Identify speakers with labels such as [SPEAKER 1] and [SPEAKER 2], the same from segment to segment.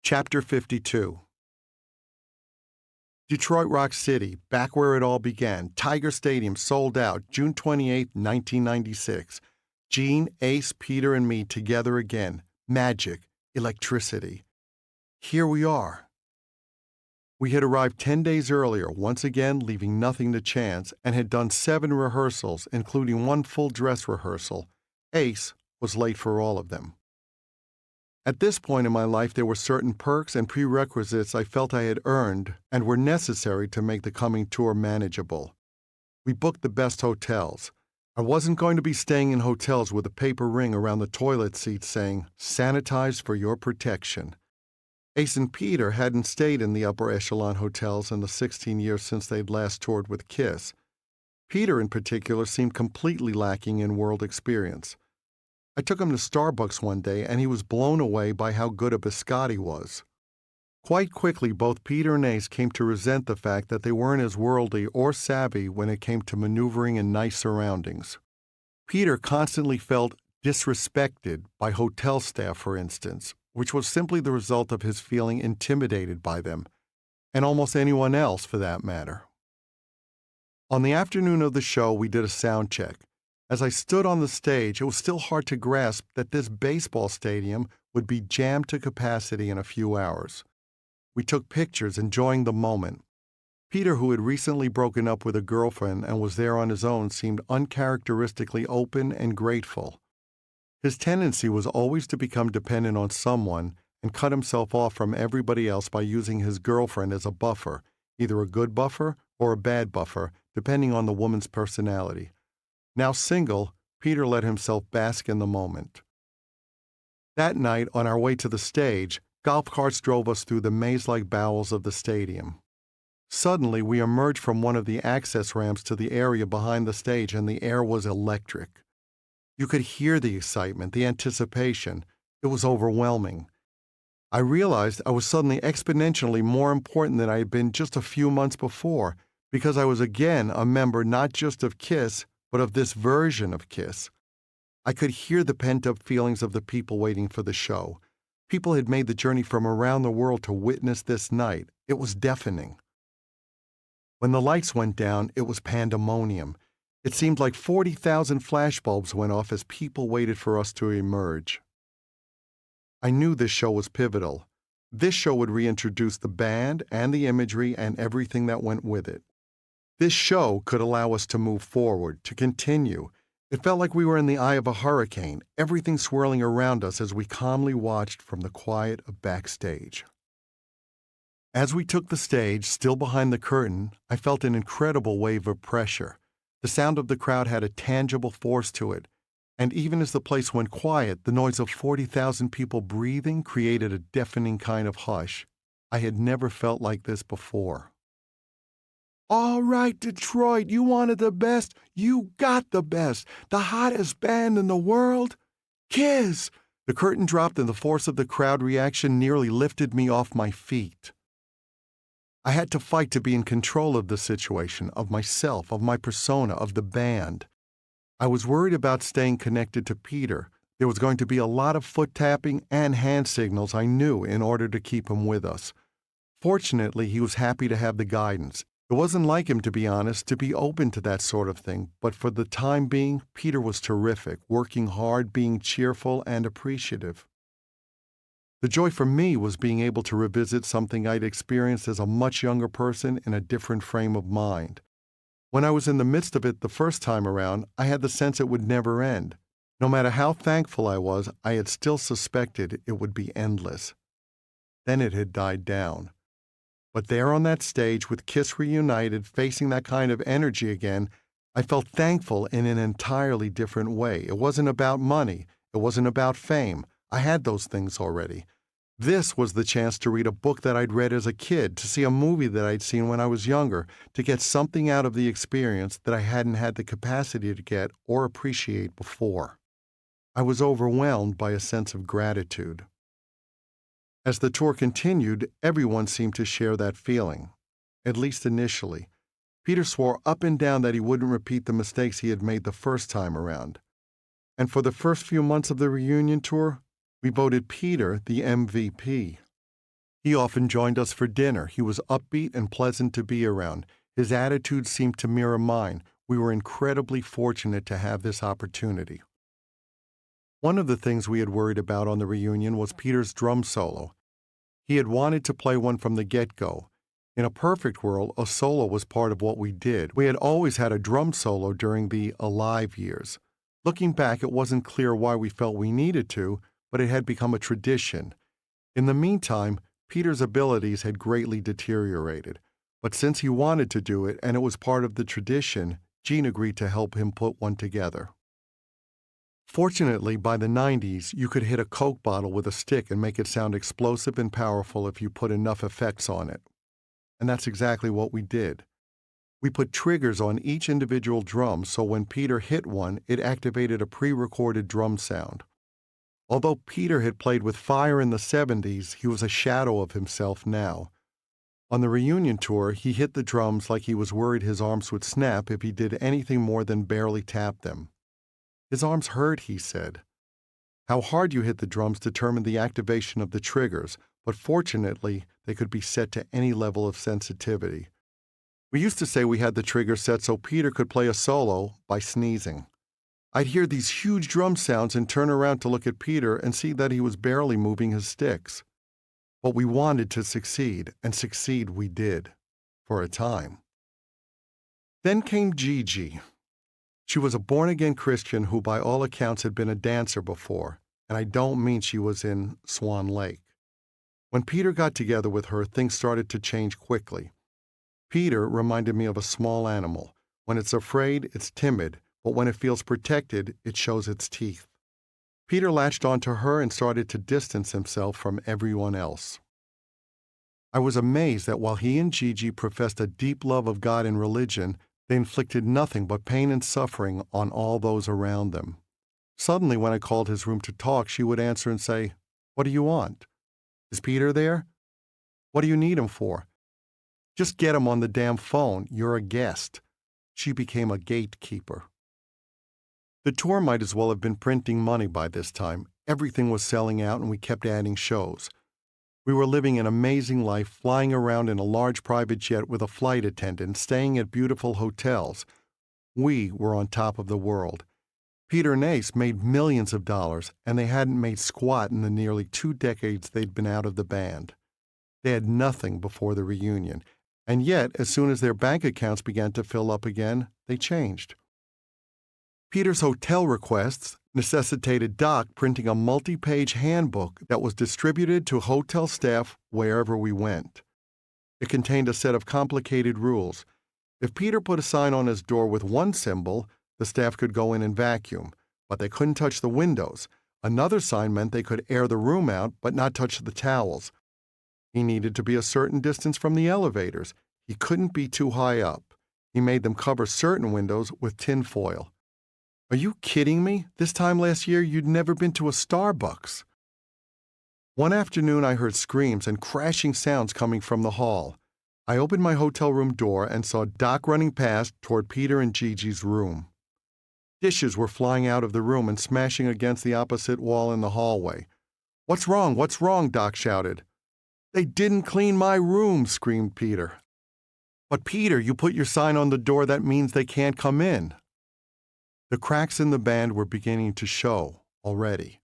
[SPEAKER 1] Chapter 52. Detroit Rock City, back where it all began. Tiger Stadium sold out, June 28, 1996. Gene, Ace, Peter, and me together again. Magic, electricity. Here we are. We had arrived 10 days earlier, once again leaving nothing to chance, and had done 7 rehearsals, including 1 full dress rehearsal. Ace was late for all of them. At this point in my life, there were certain perks and prerequisites I felt I had earned and were necessary to make the coming tour manageable. We booked the best hotels. I wasn't going to be staying in hotels with a paper ring around the toilet seat saying, "Sanitized for your protection." Ace and Peter hadn't stayed in the upper echelon hotels in the 16 years since they'd last toured with Kiss. Peter, in particular, seemed completely lacking in world experience. I took him to Starbucks one day, and he was blown away by how good a biscotti was. Quite quickly, both Peter and Ace came to resent the fact that they weren't as worldly or savvy when it came to maneuvering in nice surroundings. Peter constantly felt disrespected by hotel staff, for instance, which was simply the result of his feeling intimidated by them, and almost anyone else for that matter. On the afternoon of the show, we did a sound check. As I stood on the stage, it was still hard to grasp that this baseball stadium would be jammed to capacity in a few hours. We took pictures, enjoying the moment. Peter, who had recently broken up with a girlfriend and was there on his own, seemed uncharacteristically open and grateful. His tendency was always to become dependent on someone and cut himself off from everybody else by using his girlfriend as a buffer, either a good buffer or a bad buffer, depending on the woman's personality. Now single, Peter let himself bask in the moment. That night, on our way to the stage, golf carts drove us through the maze-like bowels of the stadium. Suddenly, we emerged from one of the access ramps to the area behind the stage, and the air was electric. You could hear the excitement, the anticipation. It was overwhelming. I realized I was suddenly exponentially more important than I had been just a few months before, because I was again a member not just of Kiss, but of this version of Kiss. I could hear the pent-up feelings of the people waiting for the show. People had made the journey from around the world to witness this night. It was deafening. When the lights went down, it was pandemonium. It seemed like 40,000 flashbulbs went off as people waited for us to emerge. I knew this show was pivotal. This show would reintroduce the band and the imagery and everything that went with it. This show could allow us to move forward, to continue. It felt like we were in the eye of a hurricane, everything swirling around us as we calmly watched from the quiet of backstage. As we took the stage, still behind the curtain, I felt an incredible wave of pressure. The sound of the crowd had a tangible force to it, and even as the place went quiet, the noise of 40,000 people breathing created a deafening kind of hush. I had never felt like this before. "All right, Detroit, you wanted the best. You got the best. The hottest band in the world. Kiss!" The curtain dropped and the force of the crowd reaction nearly lifted me off my feet. I had to fight to be in control of the situation, of myself, of my persona, of the band. I was worried about staying connected to Peter. There was going to be a lot of foot tapping and hand signals, I knew, in order to keep him with us. Fortunately, he was happy to have the guidance. It wasn't like him, to be honest, to be open to that sort of thing, but for the time being, Peter was terrific, working hard, being cheerful and appreciative. The joy for me was being able to revisit something I'd experienced as a much younger person in a different frame of mind. When I was in the midst of it the first time around, I had the sense it would never end. No matter how thankful I was, I had still suspected it would be endless. Then it had died down. But there on that stage, with Kiss reunited, facing that kind of energy again, I felt thankful in an entirely different way. It wasn't about money. It wasn't about fame. I had those things already. This was the chance to read a book that I'd read as a kid, to see a movie that I'd seen when I was younger, to get something out of the experience that I hadn't had the capacity to get or appreciate before. I was overwhelmed by a sense of gratitude. As the tour continued, everyone seemed to share that feeling, at least initially. Peter swore up and down that he wouldn't repeat the mistakes he had made the first time around. And for the first few months of the reunion tour, we voted Peter the MVP. He often joined us for dinner. He was upbeat and pleasant to be around. His attitude seemed to mirror mine. We were incredibly fortunate to have this opportunity. One of the things we had worried about on the reunion was Peter's drum solo. He had wanted to play one from the get-go. In a perfect world, a solo was part of what we did. We had always had a drum solo during the Alive years. Looking back, it wasn't clear why we felt we needed to, but it had become a tradition. In the meantime, Peter's abilities had greatly deteriorated. But since he wanted to do it and it was part of the tradition, Gene agreed to help him put one together. Fortunately, by the 90s, you could hit a Coke bottle with a stick and make it sound explosive and powerful if you put enough effects on it. And that's exactly what we did. We put triggers on each individual drum so when Peter hit one, it activated a pre-recorded drum sound. Although Peter had played with fire in the 70s, he was a shadow of himself now. On the reunion tour, he hit the drums like he was worried his arms would snap if he did anything more than barely tap them. His arms hurt, he said. How hard you hit the drums determined the activation of the triggers, but fortunately, they could be set to any level of sensitivity. We used to say we had the trigger set so Peter could play a solo by sneezing. I'd hear these huge drum sounds and turn around to look at Peter and see that he was barely moving his sticks. But we wanted to succeed, and succeed we did, for a time. Then came Gigi. She was a born-again Christian who by all accounts had been a dancer before, and I don't mean she was in Swan Lake. When Peter got together with her, things started to change quickly. Peter reminded me of a small animal. When it's afraid, it's timid, but when it feels protected, it shows its teeth. Peter latched onto her and started to distance himself from everyone else. I was amazed that while he and Gigi professed a deep love of God and religion, they inflicted nothing but pain and suffering on all those around them. Suddenly, when I called his room to talk, she would answer and say, "What do you want? Is Peter there? What do you need him for? Just get him on the damn phone. You're a guest." She became a gatekeeper. The tour might as well have been printing money by this time. Everything was selling out and we kept adding shows. We were living an amazing life, flying around in a large private jet with a flight attendant, staying at beautiful hotels. We were on top of the world. Peter and Ace made millions of dollars, and they hadn't made squat in the nearly 2 decades they'd been out of the band. They had nothing before the reunion, and yet, as soon as their bank accounts began to fill up again, they changed. Peter's hotel requests necessitated Doc printing a multi-page handbook that was distributed to hotel staff wherever we went. It contained a set of complicated rules. If Peter put a sign on his door with one symbol, the staff could go in and vacuum, but they couldn't touch the windows. Another sign meant they could air the room out, but not touch the towels. He needed to be a certain distance from the elevators. He couldn't be too high up. He made them cover certain windows with tin foil. Are you kidding me? This time last year, you'd never been to a Starbucks. One afternoon, I heard screams and crashing sounds coming from the hall. I opened my hotel room door and saw Doc running past toward Peter and Gigi's room. Dishes were flying out of the room and smashing against the opposite wall in the hallway. "What's wrong? What's wrong?" Doc shouted. "They didn't clean my room," screamed Peter. "But Peter, you put your sign on the door that means they can't come in." The cracks in the band were beginning to show already.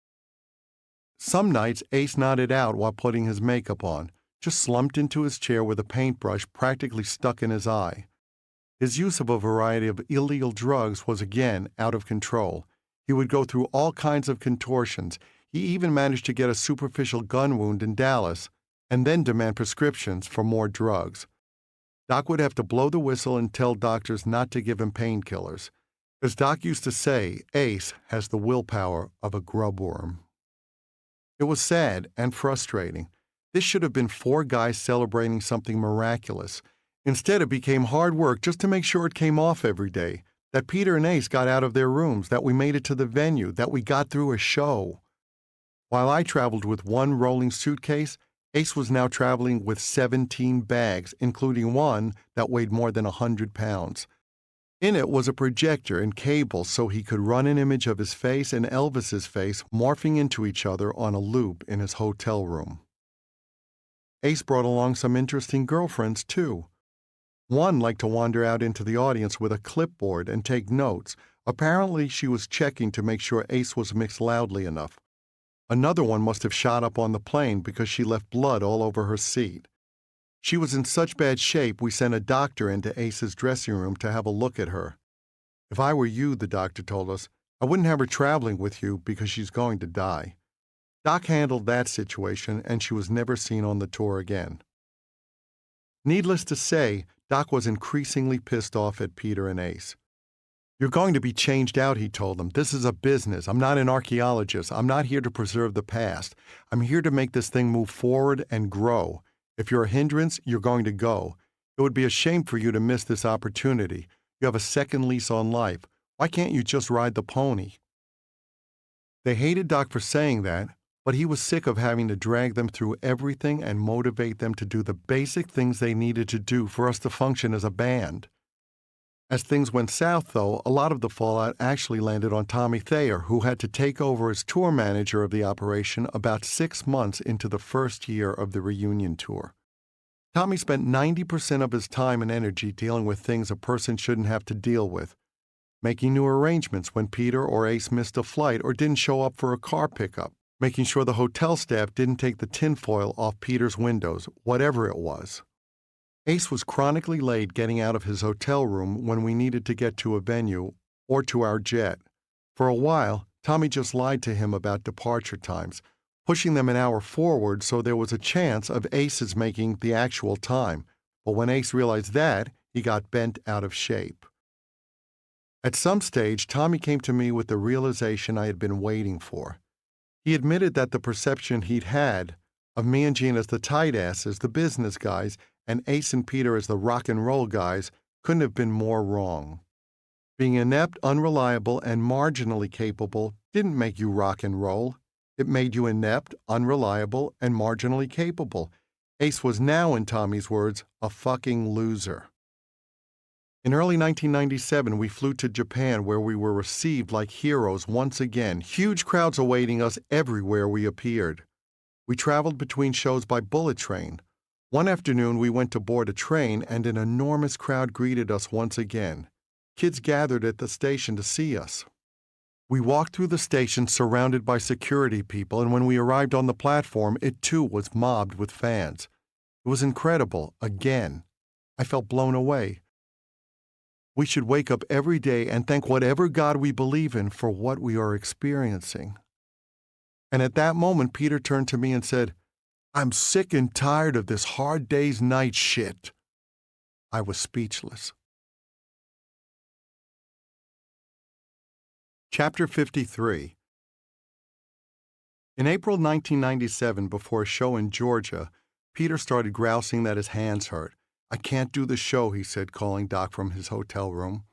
[SPEAKER 1] Some nights Ace nodded out while putting his makeup on, just slumped into his chair with a paintbrush practically stuck in his eye. His use of a variety of illegal drugs was again out of control. He would go through all kinds of contortions. He even managed to get a superficial gun wound in Dallas and then demand prescriptions for more drugs. Doc would have to blow the whistle and tell doctors not to give him painkillers. As Doc used to say, Ace has the willpower of a grubworm. It was sad and frustrating. This should have been 4 guys celebrating something miraculous. Instead, it became hard work just to make sure it came off every day, that Peter and Ace got out of their rooms, that we made it to the venue, that we got through a show. While I traveled with 1 rolling suitcase, Ace was now traveling with 17 bags, including one that weighed more than 100 pounds. In it was a projector and cables so he could run an image of his face and Elvis's face morphing into each other on a loop in his hotel room. Ace brought along some interesting girlfriends, too. One liked to wander out into the audience with a clipboard and take notes. Apparently, she was checking to make sure Ace was mixed loudly enough. Another one must have shot up on the plane because she left blood all over her seat. She was in such bad shape, we sent a doctor into Ace's dressing room to have a look at her. If I were you, the doctor told us, I wouldn't have her traveling with you because she's going to die. Doc handled that situation, and she was never seen on the tour again. Needless to say, Doc was increasingly pissed off at Peter and Ace. You're going to be changed out, he told them. This is a business. I'm not an archaeologist. I'm not here to preserve the past. I'm here to make this thing move forward and grow. If you're a hindrance, you're going to go. It would be a shame for you to miss this opportunity. You have a second lease on life. Why can't you just ride the pony? They hated Doc for saying that, but he was sick of having to drag them through everything and motivate them to do the basic things they needed to do for us to function as a band. As things went south, though, a lot of the fallout actually landed on Tommy Thayer, who had to take over as tour manager of the operation about 6 months into the first year of the reunion tour. Tommy spent 90% of his time and energy dealing with things a person shouldn't have to deal with, making new arrangements when Peter or Ace missed a flight or didn't show up for a car pickup, making sure the hotel staff didn't take the tinfoil off Peter's windows, whatever it was. Ace was chronically late getting out of his hotel room when we needed to get to a venue or to our jet. For a while, Tommy just lied to him about departure times, pushing them an hour forward so there was a chance of Ace's making the actual time. But when Ace realized that, he got bent out of shape. At some stage, Tommy came to me with the realization I had been waiting for. He admitted that the perception he'd had of me and Gene as the tight asses, the business guys, and Ace and Peter as the rock and roll guys couldn't have been more wrong. Being inept, unreliable, and marginally capable didn't make you rock and roll. It made you inept, unreliable, and marginally capable. Ace was now, in Tommy's words, a fucking loser. In early 1997, we flew to Japan where we were received like heroes once again, huge crowds awaiting us everywhere we appeared. We traveled between shows by bullet train. One afternoon, we went to board a train, and an enormous crowd greeted us once again. Kids gathered at the station to see us. We walked through the station surrounded by security people, and when we arrived on the platform, it too was mobbed with fans. It was incredible, again. I felt blown away. We should wake up every day and thank whatever God we believe in for what we are experiencing. And at that moment, Peter turned to me and said, I'm sick and tired of this hard day's night shit. I was speechless. Chapter 53. In April 1997, before a show in Georgia, Peter started grousing that his hands hurt. I can't do the show, he said, calling Doc from his hotel room.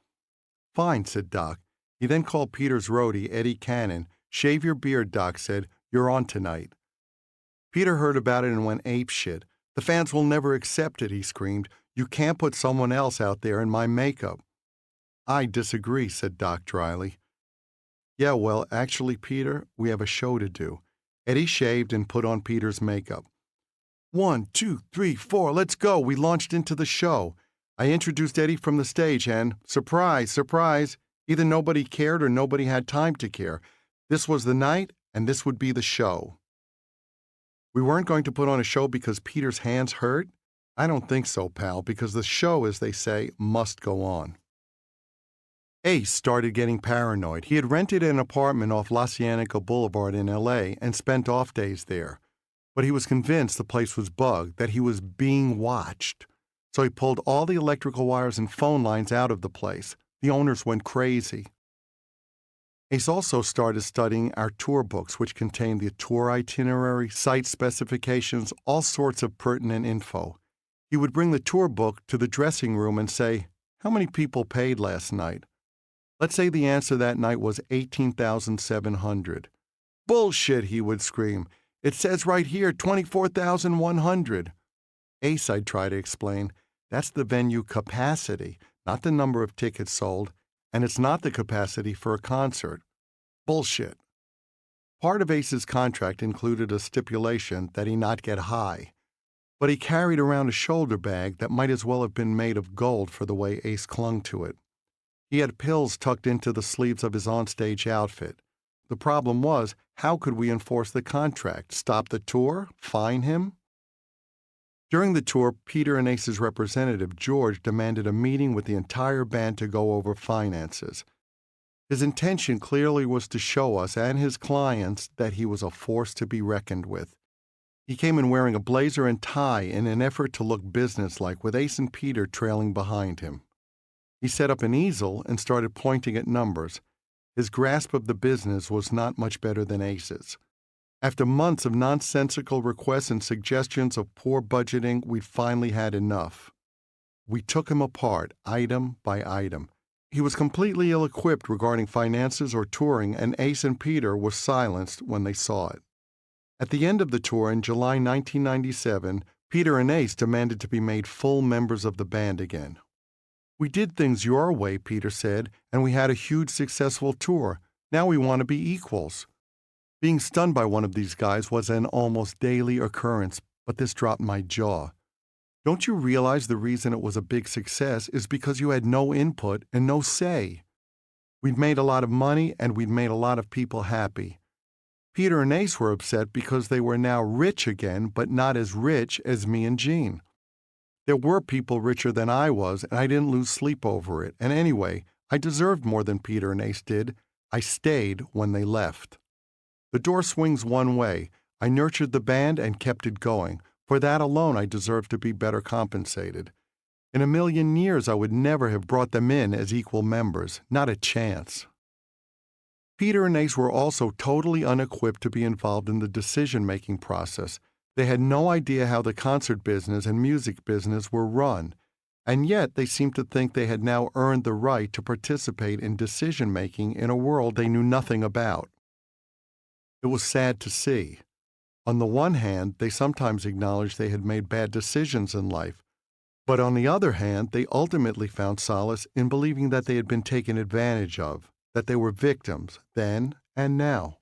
[SPEAKER 1] Fine, said Doc. He then called Peter's roadie, Eddie Cannon. Shave your beard, Doc said. You're on tonight. Peter heard about it and went apeshit. The fans will never accept it, he screamed. You can't put someone else out there in my makeup. I disagree, said Doc dryly. Yeah, well, actually, Peter, we have a show to do. Eddie shaved and put on Peter's makeup. 1, 2, 3, 4, let's go. We launched into the show. I introduced Eddie from the stage and, surprise, surprise, either nobody cared or nobody had time to care. This was the night, and this would be the show. We weren't going to put on a show because Peter's hands hurt? I don't think so, pal, because the show, as they say, must go on. Ace started getting paranoid. He had rented an apartment off La Cienega Boulevard in L.A. and spent off days there. But he was convinced the place was bugged, that he was being watched. So he pulled all the electrical wires and phone lines out of the place. The owners went crazy. Ace also started studying our tour books, which contained the tour itinerary, site specifications, all sorts of pertinent info. He would bring the tour book to the dressing room and say, how many people paid last night? Let's say the answer that night was 18,700. Bullshit, he would scream. It says right here 24,100. Ace, I'd try to explain, that's the venue capacity, not the number of tickets sold, and it's not the capacity for a concert. Bullshit. Part of Ace's contract included a stipulation that he not get high. but he carried around a shoulder bag that might as well have been made of gold for the way Ace clung to it. He had pills tucked into the sleeves of his onstage outfit. The problem was, how could we enforce the contract? Stop the tour? Fine him? During the tour, Peter and Ace's representative, George, demanded a meeting with the entire band to go over finances. His intention clearly was to show us and his clients that he was a force to be reckoned with. He came in wearing a blazer and tie in an effort to look businesslike, with Ace and Peter trailing behind him. He set up an easel and started pointing at numbers. His grasp of the business was not much better than Ace's. After months of nonsensical requests and suggestions of poor budgeting, we'd finally had enough. We took him apart, item by item. He was completely ill-equipped regarding finances or touring, and Ace and Peter were silenced when they saw it. At the end of the tour in July 1997, Peter and Ace demanded to be made full members of the band again. "We did things your way," Peter said, "and we had a huge successful tour. Now we want to be equals." Being stunned by one of these guys was an almost daily occurrence, but this dropped my jaw. "Don't you realize the reason it was a big success is because you had no input and no say? We'd made a lot of money and we'd made a lot of people happy. Peter and Ace were upset because they were now rich again, but not as rich as me and Gene. There were people richer than I was, and I didn't lose sleep over it. And anyway, I deserved more than Peter and Ace did. I stayed when they left. The door swings one way. I nurtured the band and kept it going. For that alone, I deserve to be better compensated. In a million years, I would never have brought them in as equal members. Not a chance." Peter and Ace were also totally unequipped to be involved in the decision-making process. They had no idea how the concert business and music business were run, and yet they seemed to think they had now earned the right to participate in decision-making in a world they knew nothing about. It was sad to see. On the one hand, they sometimes acknowledged they had made bad decisions in life, but on the other hand, they ultimately found solace in believing that they had been taken advantage of, that they were victims, then and now.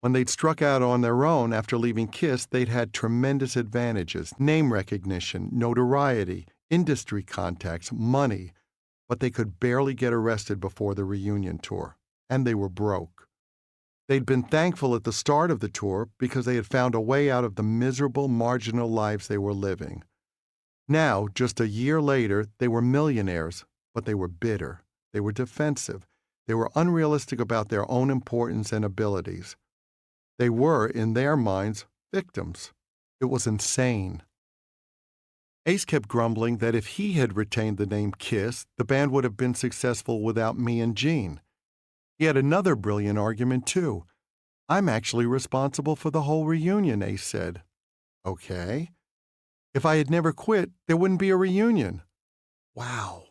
[SPEAKER 1] When they'd struck out on their own after leaving KISS, they'd had tremendous advantages: name recognition, notoriety, industry contacts, money, but they could barely get arrested before the reunion tour, and they were broke. They'd been thankful at the start of the tour because they had found a way out of the miserable, marginal lives they were living. Now, just a year later, they were millionaires, but they were bitter. They were defensive. They were unrealistic about their own importance and abilities. They were, in their minds, victims. It was insane. Ace kept grumbling that if he had retained the name KISS, the band would have been successful without me and Gene. He had another brilliant argument, too. "I'm actually responsible for the whole reunion," Ace said. "Okay. If I had never quit, there wouldn't be a reunion." "Wow."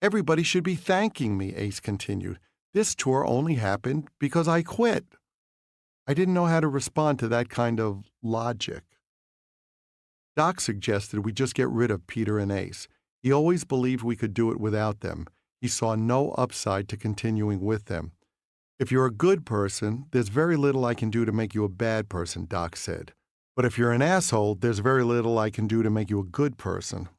[SPEAKER 1] "Everybody should be thanking me," Ace continued. "This tour only happened because I quit." I didn't know how to respond to that kind of logic. Doc suggested we just get rid of Peter and Ace. He always believed we could do it without them. He saw no upside to continuing with them. "If you're a good person, there's very little I can do to make you a bad person," Doc said. "But if you're an asshole, there's very little I can do to make you a good person."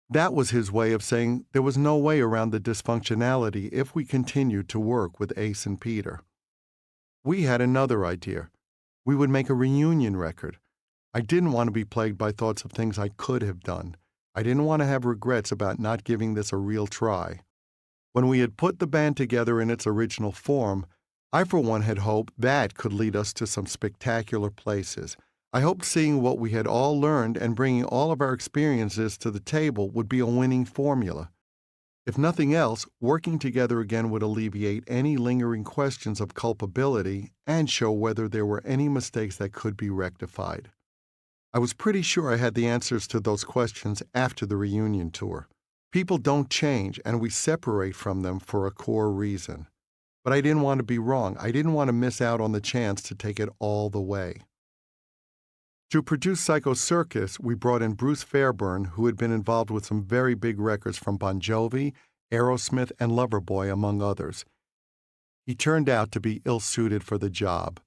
[SPEAKER 1] That was his way of saying there was no way around the dysfunctionality if we continued to work with Ace and Peter. We had another idea. We would make a reunion record. I didn't want to be plagued by thoughts of things I could have done. I didn't want to have regrets about not giving this a real try. When we had put the band together in its original form, I for one had hoped that could lead us to some spectacular places. I hoped seeing what we had all learned and bringing all of our experiences to the table would be a winning formula. If nothing else, working together again would alleviate any lingering questions of culpability and show whether there were any mistakes that could be rectified. I was pretty sure I had the answers to those questions after the reunion tour. People don't change, and we separate from them for a core reason. But I didn't want to be wrong. I didn't want to miss out on the chance to take it all the way. To produce Circus, we brought in Bruce Fairburn, who had been involved with some very big records from Bon Jovi, Aerosmith, and Loverboy, among others. He turned out to be ill-suited for the job.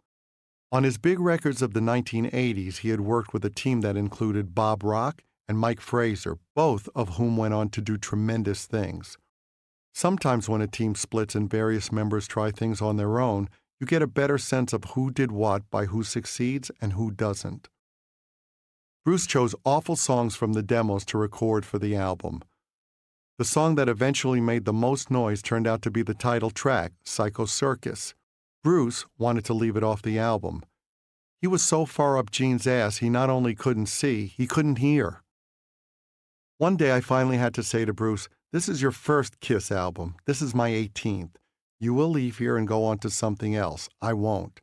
[SPEAKER 1] On his big records of the 1980s, he had worked with a team that included Bob Rock and Mike Fraser, both of whom went on to do tremendous things. Sometimes when a team splits and various members try things on their own, you get a better sense of who did what by who succeeds and who doesn't. Bruce chose awful songs from the demos to record for the album. The song that eventually made the most noise turned out to be the title track, Circus. Bruce wanted to leave it off the album. He was so far up Gene's ass he not only couldn't see, he couldn't hear. One day I finally had to say to Bruce, "This is your first Kiss album. This is my 18th. You will leave here and go on to something else. I won't.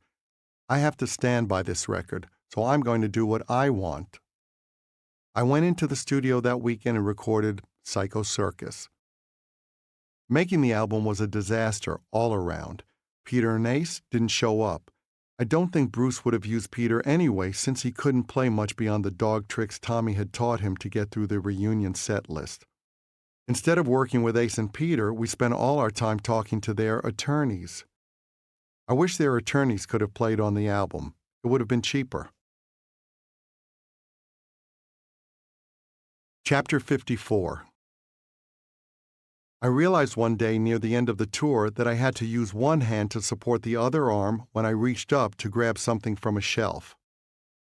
[SPEAKER 1] I have to stand by this record, so I'm going to do what I want." I went into the studio that weekend and recorded Psycho Circus. Making the album was a disaster all around. Peter and Ace didn't show up. I don't think Bruce would have used Peter anyway since he couldn't play much beyond the dog tricks Tommy had taught him to get through the reunion set list. Instead of working with Ace and Peter, we spent all our time talking to their attorneys. I wish their attorneys could have played on the album. It would have been cheaper. Chapter 54. I realized one day near the end of the tour that I had to use one hand to support the other arm when I reached up to grab something from a shelf.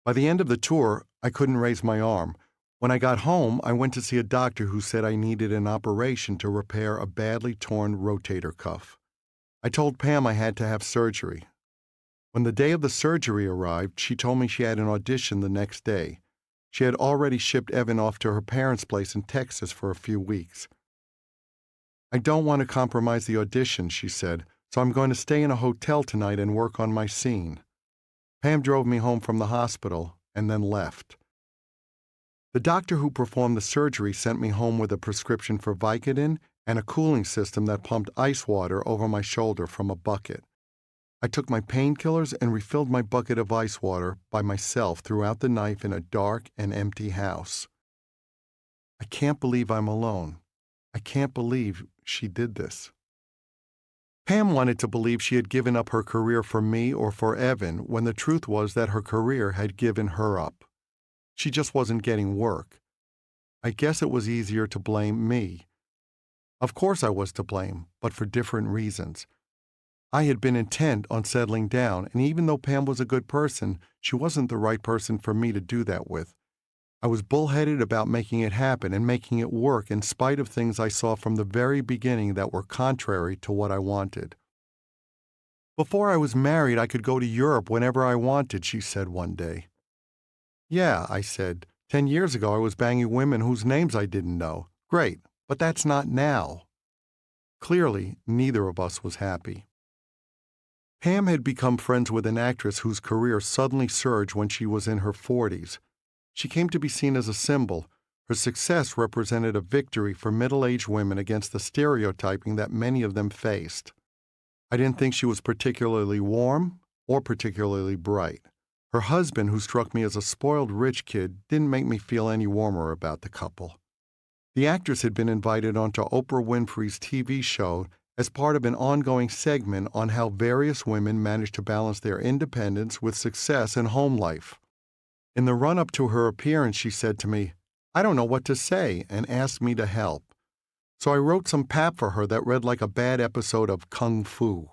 [SPEAKER 1] By the end of the tour, I couldn't raise my arm. When I got home, I went to see a doctor who said I needed an operation to repair a badly torn rotator cuff. I told Pam I had to have surgery. When the day of the surgery arrived, she told me she had an audition the next day. She had already shipped Evan off to her parents' place in Texas for a few weeks. "I don't want to compromise the audition," she said, "so I'm going to stay in a hotel tonight and work on my scene." Pam drove me home from the hospital and then left. The doctor who performed the surgery sent me home with a prescription for Vicodin and a cooling system that pumped ice water over my shoulder from a bucket. I took my painkillers and refilled my bucket of ice water by myself throughout the night in a dark and empty house. I can't believe I'm alone. I can't believe she did this. Pam wanted to believe she had given up her career for me or for Evan when the truth was that her career had given her up. She just wasn't getting work. I guess it was easier to blame me. Of course I was to blame, but for different reasons. I had been intent on settling down, and even though Pam was a good person, she wasn't the right person for me to do that with. I was bullheaded about making it happen and making it work in spite of things I saw from the very beginning that were contrary to what I wanted. "Before I was married, I could go to Europe whenever I wanted," she said one day. "Yeah," I said. 10 years ago I was banging women whose names I didn't know. Great, but that's not now." Clearly, neither of us was happy. Pam had become friends with an actress whose career suddenly surged when she was in her 40s. She came to be seen as a symbol. Her success represented a victory for middle-aged women against the stereotyping that many of them faced. I didn't think she was particularly warm or particularly bright. Her husband, who struck me as a spoiled rich kid, didn't make me feel any warmer about the couple. The actress had been invited onto Oprah Winfrey's TV show as part of an ongoing segment on how various women manage to balance their independence with success in home life. In the run-up to her appearance, she said to me, "I don't know what to say," and asked me to help. So I wrote some pap for her that read like a bad episode of Kung Fu.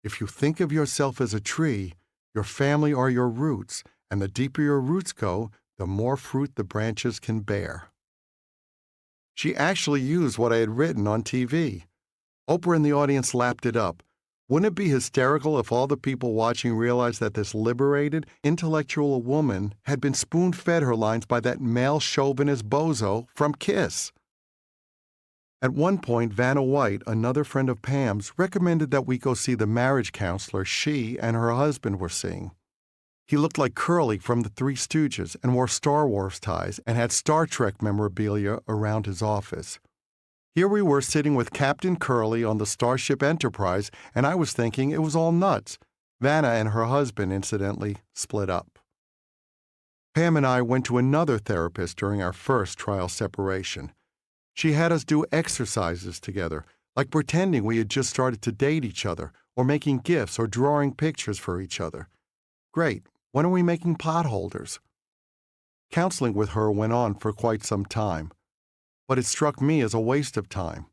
[SPEAKER 1] "If you think of yourself as a tree, your family are your roots, and the deeper your roots go, the more fruit the branches can bear." She actually used what I had written on TV. Oprah and the audience lapped it up. Wouldn't it be hysterical if all the people watching realized that this liberated, intellectual woman had been spoon-fed her lines by that male chauvinist bozo from Kiss? At one point, Vanna White, another friend of Pam's, recommended that we go see the marriage counselor she and her husband were seeing. He looked like Curly from the Three Stooges and wore Star Wars ties and had Star Trek memorabilia around his office. Here we were sitting with Captain Curly on the Starship Enterprise, and I was thinking it was all nuts. Vanna and her husband, incidentally, split up. Pam and I went to another therapist during our first trial separation. She had us do exercises together, like pretending we had just started to date each other, or making gifts or drawing pictures for each other. Great. When are we making potholders? Counseling with her went on for quite some time, but it struck me as a waste of time.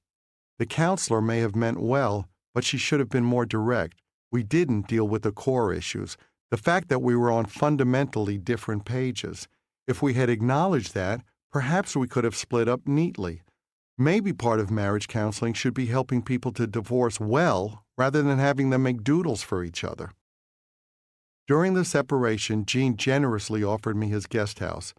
[SPEAKER 1] The counselor may have meant well, but she should have been more direct. We didn't deal with the core issues, the fact that we were on fundamentally different pages. If we had acknowledged that, perhaps we could have split up neatly. Maybe part of marriage counseling should be helping people to divorce well rather than having them make doodles for each other. During the separation, Gene generously offered me his guest house.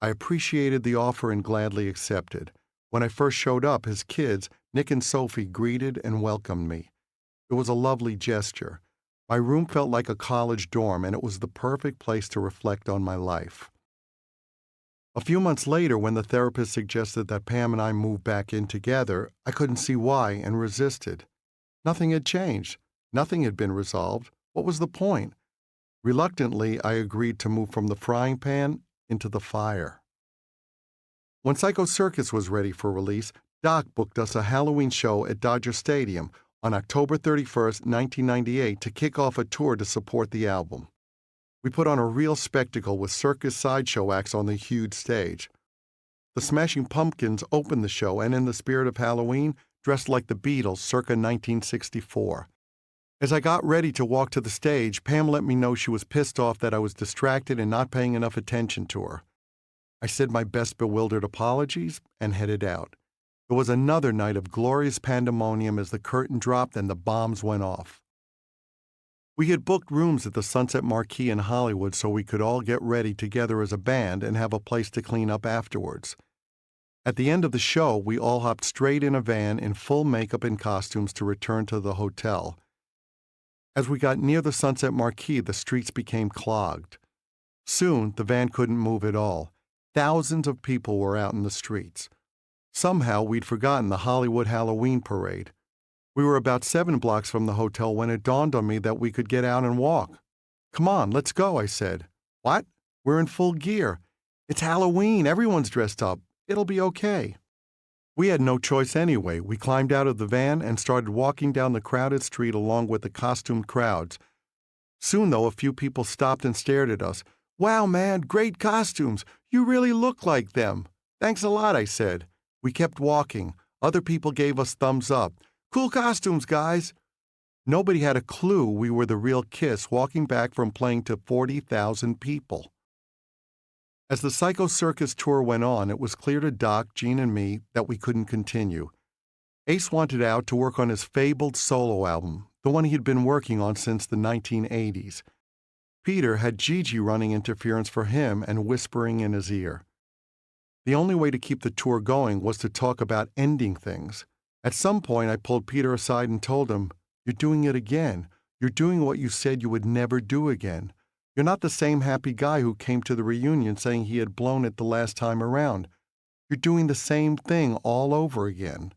[SPEAKER 1] I appreciated the offer and gladly accepted. When I first showed up, his kids, Nick and Sophie, greeted and welcomed me. It was a lovely gesture. My room felt like a college dorm, and it was the perfect place to reflect on my life. A few months later, when the therapist suggested that Pam and I move back in together, I couldn't see why and resisted. Nothing had changed. Nothing had been resolved. What was the point? Reluctantly, I agreed to move from the frying pan into the fire. When Circus was ready for release, Doc booked us a Halloween show at Dodger Stadium on October 31st, 1998 to kick off a tour to support the album. We put on a real spectacle with circus sideshow acts on the huge stage. The Smashing Pumpkins opened the show and, in the spirit of Halloween, dressed like the Beatles circa 1964. As I got ready to walk to the stage, Pam let me know she was pissed off that I was distracted and not paying enough attention to her. I said my best bewildered apologies and headed out. It was another night of glorious pandemonium as the curtain dropped and the bombs went off. We had booked rooms at the Sunset Marquis in Hollywood so we could all get ready together as a band and have a place to clean up afterwards. At the end of the show, we all hopped straight in a van in full makeup and costumes to return to the hotel. As we got near the Sunset Marquis, the streets became clogged. Soon, the van couldn't move at all. Thousands of people were out in the streets. Somehow, we'd forgotten the Hollywood Halloween parade. We were about 7 blocks from the hotel when it dawned on me that we could get out and walk. "Come on, let's go," I said. "What? We're in full gear. It's Halloween. Everyone's dressed up. It'll be okay." We had no choice anyway. We climbed out of the van and started walking down the crowded street along with the costumed crowds. Soon, though, a few people stopped and stared at us. "Wow, man, great costumes. You really look like them." "Thanks a lot," I said. We kept walking. Other people gave us thumbs up. "Cool costumes, guys." Nobody had a clue we were the real Kiss walking back from playing to 40,000 people. As the Circus tour went on, it was clear to Doc, Gene, and me that we couldn't continue. Ace wanted out to work on his fabled solo album, the one he'd been working on since the 1980s. Peter had Gigi running interference for him and whispering in his ear. The only way to keep the tour going was to talk about ending things. At some point, I pulled Peter aside and told him, "You're doing it again. You're doing what you said you would never do again. You're not the same happy guy who came to the reunion saying he had blown it the last time around. You're doing the same thing all over again."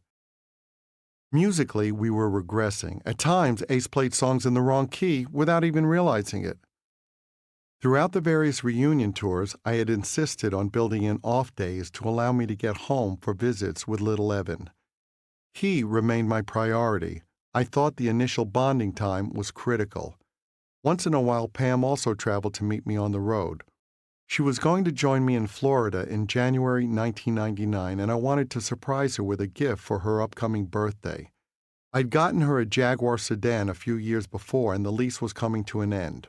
[SPEAKER 1] Musically, we were regressing. At times, Ace played songs in the wrong key without even realizing it. Throughout the various reunion tours, I had insisted on building in off days to allow me to get home for visits with little Evan. He remained my priority. I thought the initial bonding time was critical. Once in a while, Pam also traveled to meet me on the road. She was going to join me in Florida in January 1999, and I wanted to surprise her with a gift for her upcoming birthday. I'd gotten her a Jaguar sedan a few years before, and the lease was coming to an end.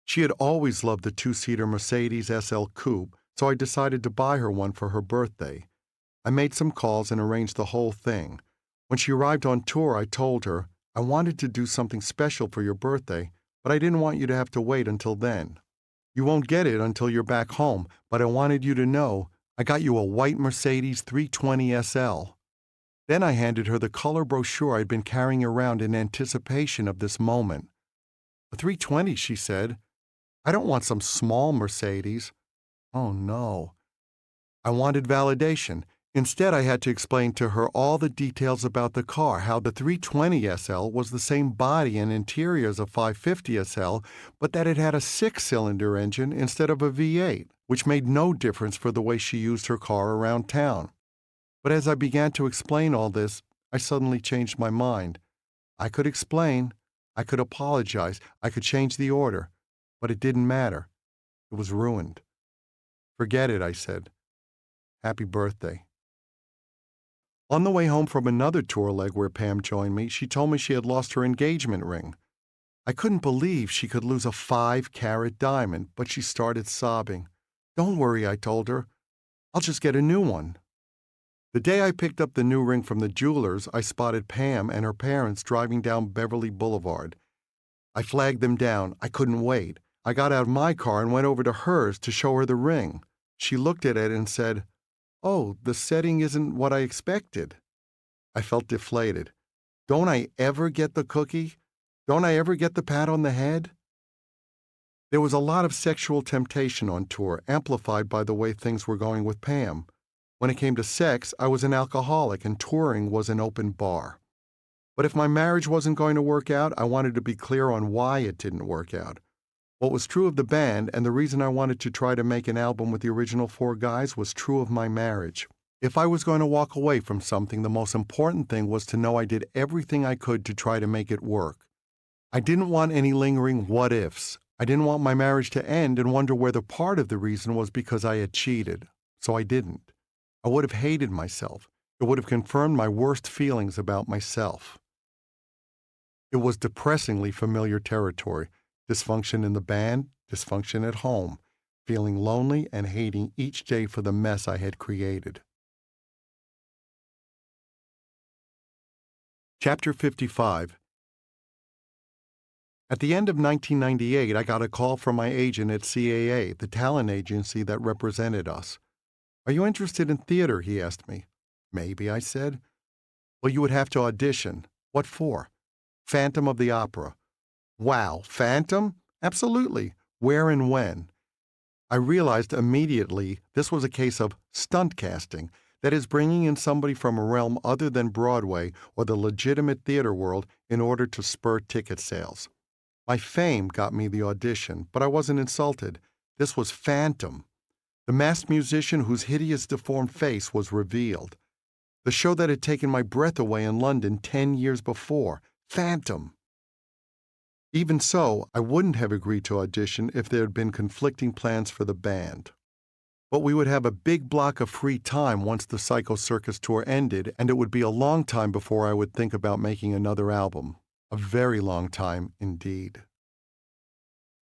[SPEAKER 1] She had always loved the 2-seater Mercedes SL Coupe, so I decided to buy her one for her birthday. I made some calls and arranged the whole thing. When she arrived on tour, I told her, "I wanted to do something special for your birthday, but I didn't want you to have to wait until then. You won't get it until you're back home, but I wanted you to know I got you a white Mercedes 320 SL. Then I handed her the color brochure I'd been carrying around in anticipation of this moment. "A 320, she said. "I don't want some small Mercedes." Oh, no. I wanted validation. Instead, I had to explain to her all the details about the car, how the 320 SL was the same body and interior as a 550 SL, but that it had a 6-cylinder engine instead of a V8, which made no difference for the way she used her car around town. But as I began to explain all this, I suddenly changed my mind. I could explain, I could apologize, I could change the order. But it didn't matter. It was ruined. Forget it, I said. Happy birthday. On the way home from another tour leg where Pam joined me, she told me she had lost her engagement ring. I couldn't believe she could lose a 5-carat diamond, but she started sobbing. Don't worry, I told her. I'll just get a new one. The day I picked up the new ring from the jeweler's, I spotted Pam and her parents driving down Beverly Boulevard. I flagged them down. I couldn't wait. I got out of my car and went over to hers to show her the ring. She looked at it and said, "Oh, the setting isn't what I expected." I felt deflated. Don't I ever get the cookie? Don't I ever get the pat on the head? There was a lot of sexual temptation on tour, amplified by the way things were going with Pam. When it came to sex, I was an alcoholic and touring was an open bar. But if my marriage wasn't going to work out, I wanted to be clear on why it didn't work out. What was true of the band and the reason I wanted to try to make an album with the original 4 guys was true of my marriage. If I was going to walk away from something, the most important thing was to know I did everything I could to try to make it work. I didn't want any lingering what-ifs. I didn't want my marriage to end and wonder whether part of the reason was because I had cheated. So I didn't. I would have hated myself. It would have confirmed my worst feelings about myself. It was depressingly familiar territory. Dysfunction in the band, dysfunction at home, feeling lonely and hating each day for the mess I had created. Chapter 55. At the end of 1998, I got a call from my agent at CAA, the talent agency that represented us. "Are you interested in theater?" he asked me. "Maybe," I said. "Well, you would have to audition." "What for?" "Phantom of the Opera." "Wow, Phantom?" "Absolutely. Where and when?" I realized immediately this was a case of stunt casting, that is, bringing in somebody from a realm other than Broadway or the legitimate theater world in order to spur ticket sales. My fame got me the audition, but I wasn't insulted. This was Phantom. The masked musician whose hideous deformed face was revealed. The show that had taken my breath away in London 10 years before. Phantom. Even so, I wouldn't have agreed to audition if there had been conflicting plans for the band. But we would have a big block of free time once the Circus tour ended, and it would be a long time before I would think about making another album. A very long time indeed.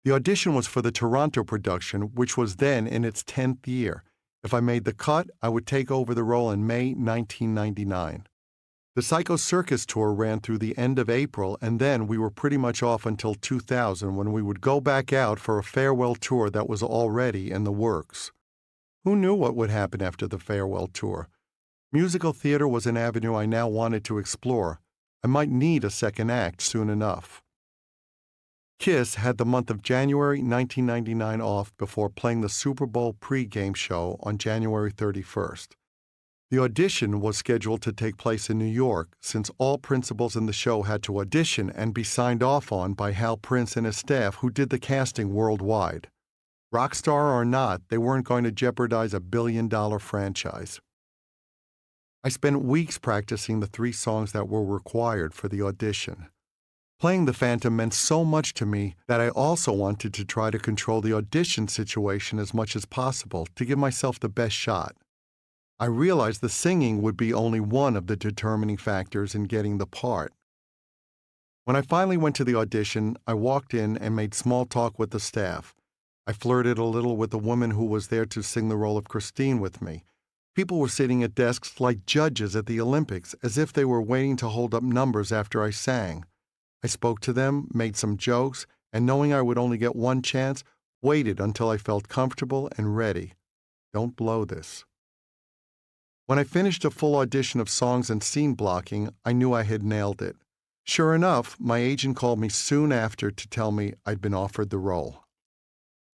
[SPEAKER 1] The audition was for the Toronto production, which was then in its 10th year. If I made the cut, I would take over the role in May 1999. The Circus tour ran through the end of April, and then we were pretty much off until 2000, when we would go back out for a farewell tour that was already in the works. Who knew what would happen after the farewell tour? Musical theater was an avenue I now wanted to explore. I might need a second act soon enough. Kiss had the month of January 1999 off before playing the Super Bowl pre-game show on January 31st. The audition was scheduled to take place in New York, since all principals in the show had to audition and be signed off on by Hal Prince and his staff, who did the casting worldwide. Rock star or not, they weren't going to jeopardize a billion-dollar franchise. I spent weeks practicing the 3 songs that were required for the audition. Playing the Phantom meant so much to me that I also wanted to try to control the audition situation as much as possible to give myself the best shot. I realized the singing would be only one of the determining factors in getting the part. When I finally went to the audition, I walked in and made small talk with the staff. I flirted a little with the woman who was there to sing the role of Christine with me. People were sitting at desks like judges at the Olympics, as if they were waiting to hold up numbers after I sang. I spoke to them, made some jokes, and knowing I would only get one chance, waited until I felt comfortable and ready. Don't blow this. When I finished a full audition of songs and scene blocking, I knew I had nailed it. Sure enough, my agent called me soon after to tell me I'd been offered the role.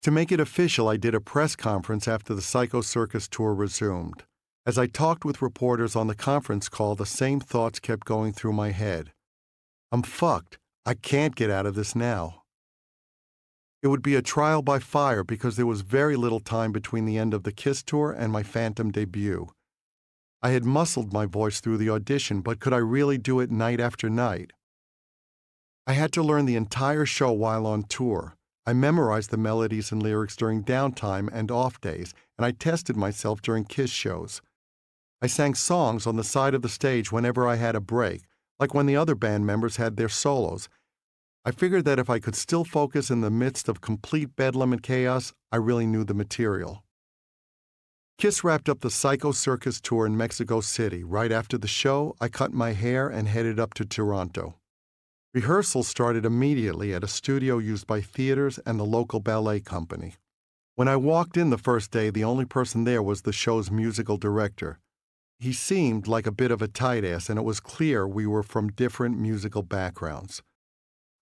[SPEAKER 1] To make it official, I did a press conference after the Circus tour resumed. As I talked with reporters on the conference call, the same thoughts kept going through my head. I'm fucked. I can't get out of this now. It would be a trial by fire because there was very little time between the end of the Kiss tour and my Phantom debut. I had muscled my voice through the audition, but could I really do it night after night? I had to learn the entire show while on tour. I memorized the melodies and lyrics during downtime and off days, and I tested myself during Kiss shows. I sang songs on the side of the stage whenever I had a break, like when the other band members had their solos. I figured that if I could still focus in the midst of complete bedlam and chaos, I really knew the material. Kiss wrapped up the Circus tour in Mexico City. Right after the show, I cut my hair and headed up to Toronto. Rehearsals started immediately at a studio used by theaters and the local ballet company. When I walked in the first day, the only person there was the show's musical director. He seemed like a bit of a tight ass, and it was clear we were from different musical backgrounds.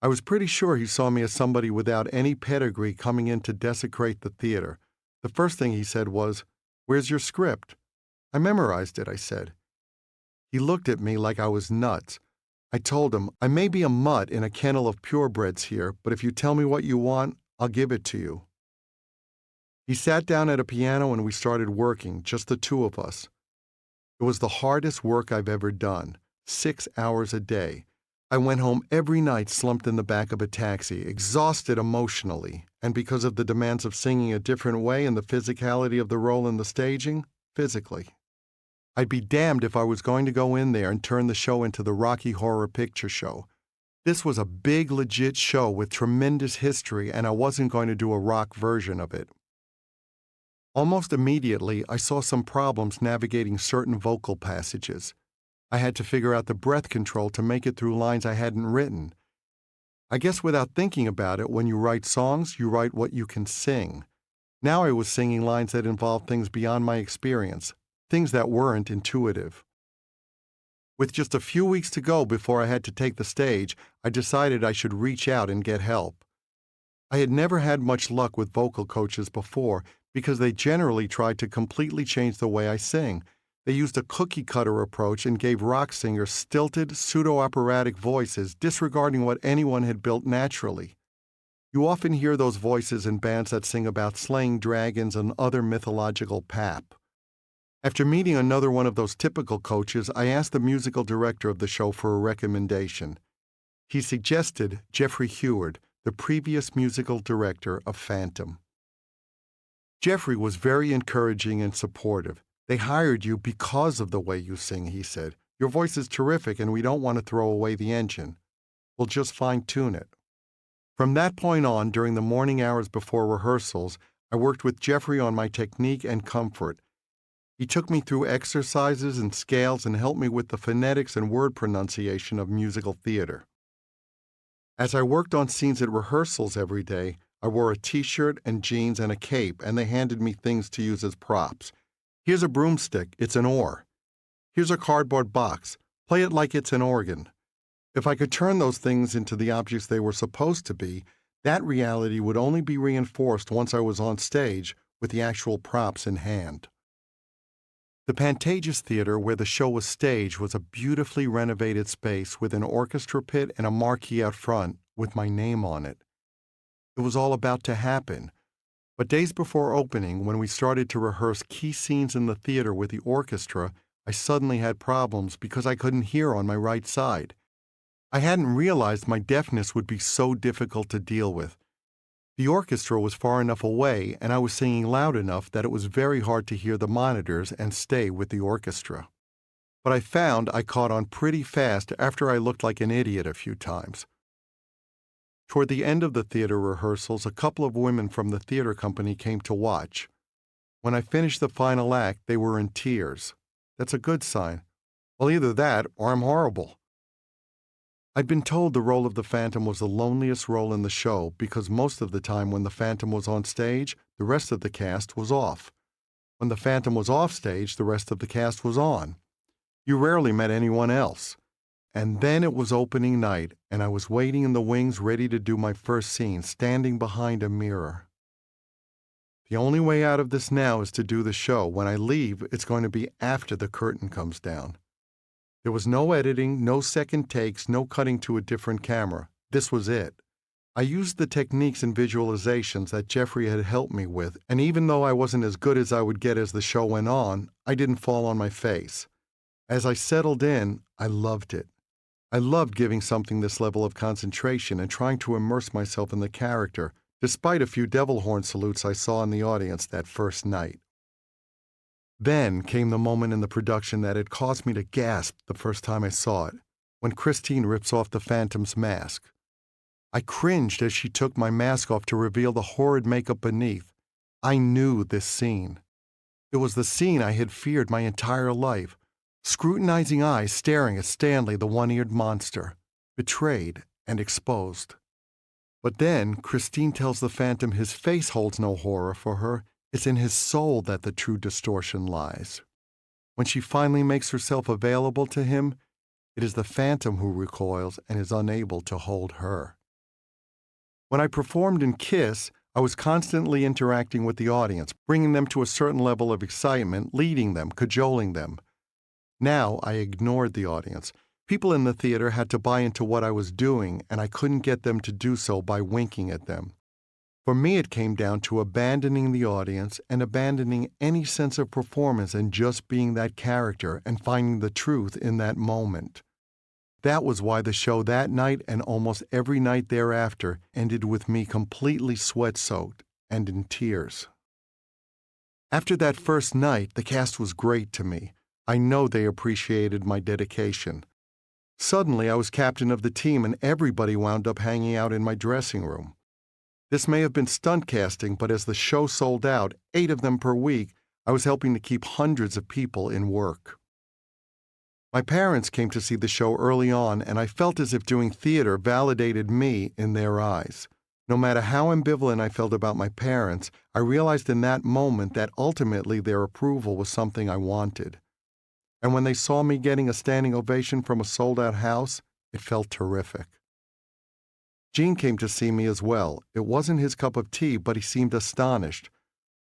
[SPEAKER 1] I was pretty sure he saw me as somebody without any pedigree coming in to desecrate the theater. The first thing he said was, "Where's your script?" "I memorized it," I said. He looked at me like I was nuts. I told him, "I may be a mutt in a kennel of purebreds here, but if you tell me what you want, I'll give it to you." He sat down at a piano and we started working, just the two of us. It was the hardest work I've ever done, 6 hours a day. I went home every night slumped in the back of a taxi, exhausted emotionally, and because of the demands of singing a different way and the physicality of the role in the staging, physically. I'd be damned if I was going to go in there and turn the show into the Rocky Horror Picture Show. This was a big, legit show with tremendous history, and I wasn't going to do a rock version of it. Almost immediately, I saw some problems navigating certain vocal passages. I had to figure out the breath control to make it through lines I hadn't written. I guess without thinking about it, when you write songs, you write what you can sing. Now I was singing lines that involved things beyond my experience, things that weren't intuitive. With just a few weeks to go before I had to take the stage, I decided I should reach out and get help. I had never had much luck with vocal coaches before because they generally tried to completely change the way I sing. They used a cookie-cutter approach and gave rock singers stilted, pseudo-operatic voices, disregarding what anyone had built naturally. You often hear those voices in bands that sing about slaying dragons and other mythological pap. After meeting another one of those typical coaches, I asked the musical director of the show for a recommendation. He suggested Jeffrey Heward, the previous musical director of Phantom. Jeffrey was very encouraging and supportive. "They hired you because of the way you sing," he said. "Your voice is terrific and we don't want to throw away the engine. We'll just fine-tune it." From that point on, during the morning hours before rehearsals, I worked with Jeffrey on my technique and comfort. He took me through exercises and scales and helped me with the phonetics and word pronunciation of musical theater. As I worked on scenes at rehearsals every day, I wore a t-shirt and jeans and a cape, and they handed me things to use as props. "Here's a broomstick, it's an oar. Here's a cardboard box, play it like it's an organ." If I could turn those things into the objects they were supposed to be, that reality would only be reinforced once I was on stage with the actual props in hand. The Pantages Theater, where the show was staged, was a beautifully renovated space with an orchestra pit and a marquee out front with my name on it. It was all about to happen. But days before opening, when we started to rehearse key scenes in the theater with the orchestra, I suddenly had problems because I couldn't hear on my right side. I hadn't realized my deafness would be so difficult to deal with. The orchestra was far enough away, and I was singing loud enough that it was very hard to hear the monitors and stay with the orchestra. But I found I caught on pretty fast after I looked like an idiot a few times. Toward the end of the theater rehearsals, a couple of women from the theater company came to watch. When I finished the final act, they were in tears. That's a good sign. Well, either that or I'm horrible. I'd been told the role of the Phantom was the loneliest role in the show because most of the time when the Phantom was on stage, the rest of the cast was off. When the Phantom was off stage, the rest of the cast was on. You rarely met anyone else. And then it was opening night, and I was waiting in the wings ready to do my first scene, standing behind a mirror. The only way out of this now is to do the show. When I leave, it's going to be after the curtain comes down. There was no editing, no second takes, no cutting to a different camera. This was it. I used the techniques and visualizations that Jeffrey had helped me with, and even though I wasn't as good as I would get as the show went on, I didn't fall on my face. As I settled in, I loved it. I loved giving something this level of concentration and trying to immerse myself in the character, despite a few devil horn salutes I saw in the audience that first night. Then came the moment in the production that had caused me to gasp the first time I saw it, when Christine rips off the Phantom's mask. I cringed as she took my mask off to reveal the horrid makeup beneath. I knew this scene. It was the scene I had feared my entire life. Scrutinizing eyes staring at Stanley, the one-eared monster, betrayed and exposed. But then Christine tells the Phantom his face holds no horror for her. It's in his soul that the true distortion lies. When she finally makes herself available to him, it is the Phantom who recoils and is unable to hold her. When I performed in Kiss, I was constantly interacting with the audience, bringing them to a certain level of excitement, leading them, cajoling them. Now I ignored the audience. People in the theater had to buy into what I was doing, and I couldn't get them to do so by winking at them. For me, it came down to abandoning the audience and abandoning any sense of performance and just being that character and finding the truth in that moment. That was why the show that night and almost every night thereafter ended with me completely sweat-soaked and in tears. After that first night, the cast was great to me. I know they appreciated my dedication. Suddenly, I was captain of the team and everybody wound up hanging out in my dressing room. This may have been stunt casting, but as the show sold out, 8 of them per week, I was helping to keep hundreds of people in work. My parents came to see the show early on, and I felt as if doing theater validated me in their eyes. No matter how ambivalent I felt about my parents, I realized in that moment that ultimately their approval was something I wanted. And when they saw me getting a standing ovation from a sold-out house, it felt terrific. Gene came to see me as well. It wasn't his cup of tea, but he seemed astonished.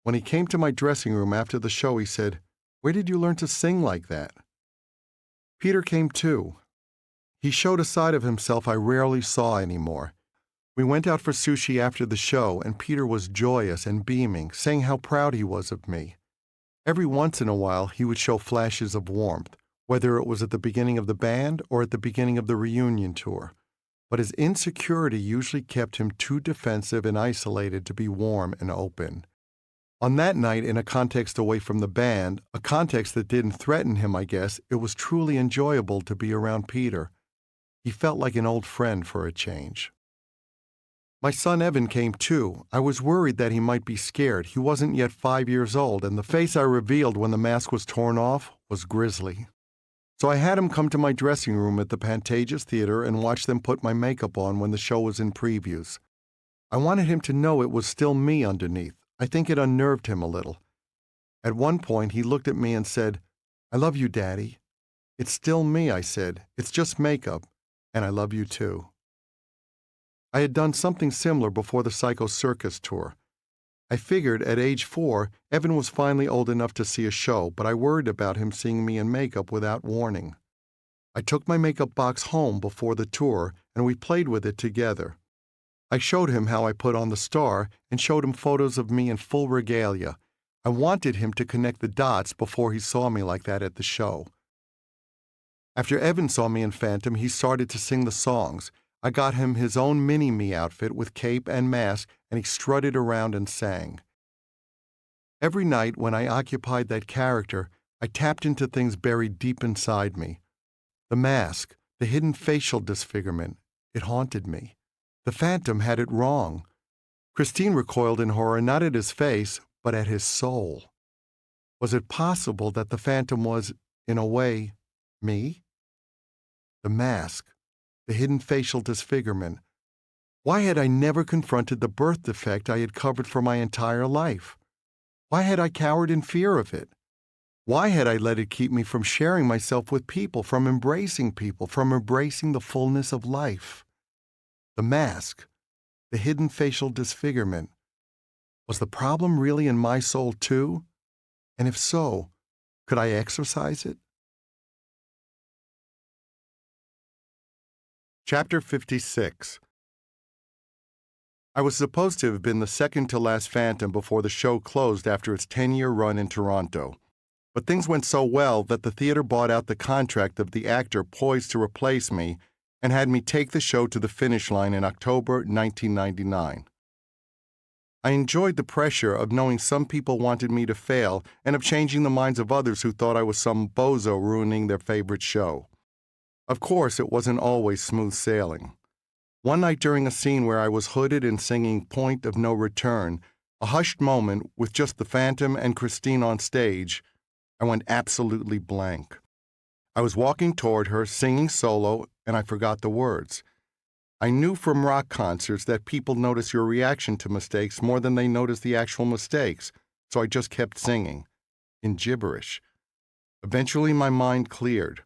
[SPEAKER 1] When he came to my dressing room after the show, he said, "Where did you learn to sing like that?" Peter came too. He showed a side of himself I rarely saw anymore. We went out for sushi after the show, and Peter was joyous and beaming, saying how proud he was of me. Every once in a while, he would show flashes of warmth, whether it was at the beginning of the band or at the beginning of the reunion tour. But his insecurity usually kept him too defensive and isolated to be warm and open. On that night, in a context away from the band, a context that didn't threaten him, I guess, it was truly enjoyable to be around Peter. He felt like an old friend for a change. My son Evan came too. I was worried that he might be scared. He wasn't yet 5 years old, and the face I revealed when the mask was torn off was grisly. So I had him come to my dressing room at the Pantages Theater and watch them put my makeup on when the show was in previews. I wanted him to know it was still me underneath. I think it unnerved him a little. At one point, he looked at me and said, "I love you, Daddy." "It's still me," I said. "It's just makeup, and I love you too." I had done something similar before the Circus tour. I figured at age 4, Evan was finally old enough to see a show, but I worried about him seeing me in makeup without warning. I took my makeup box home before the tour, and we played with it together. I showed him how I put on the star and showed him photos of me in full regalia. I wanted him to connect the dots before he saw me like that at the show. After Evan saw me in Phantom, he started to sing the songs. I got him his own mini-me outfit with cape and mask, and he strutted around and sang. Every night when I occupied that character, I tapped into things buried deep inside me. The mask, the hidden facial disfigurement, it haunted me. The Phantom had it wrong. Christine recoiled in horror not at his face, but at his soul. Was it possible that the Phantom was, in a way, me? The mask, the hidden facial disfigurement. Why had I never confronted the birth defect I had covered for my entire life? Why had I cowered in fear of it? Why had I let it keep me from sharing myself with people, from embracing the fullness of life? The mask, the hidden facial disfigurement. Was the problem really in my soul too? And if so, could I exorcise it? Chapter 56. I was supposed to have been the second to last Phantom before the show closed after its 10-year run in Toronto. But things went so well that the theater bought out the contract of the actor poised to replace me and had me take the show to the finish line in October 1999. I enjoyed the pressure of knowing some people wanted me to fail and of changing the minds of others who thought I was some bozo ruining their favorite show. Of course, it wasn't always smooth sailing. One night during a scene where I was hooded and singing Point of No Return, a hushed moment with just the Phantom and Christine on stage, I went absolutely blank. I was walking toward her, singing solo, and I forgot the words. I knew from rock concerts that people notice your reaction to mistakes more than they notice the actual mistakes, so I just kept singing, in gibberish. Eventually my mind cleared.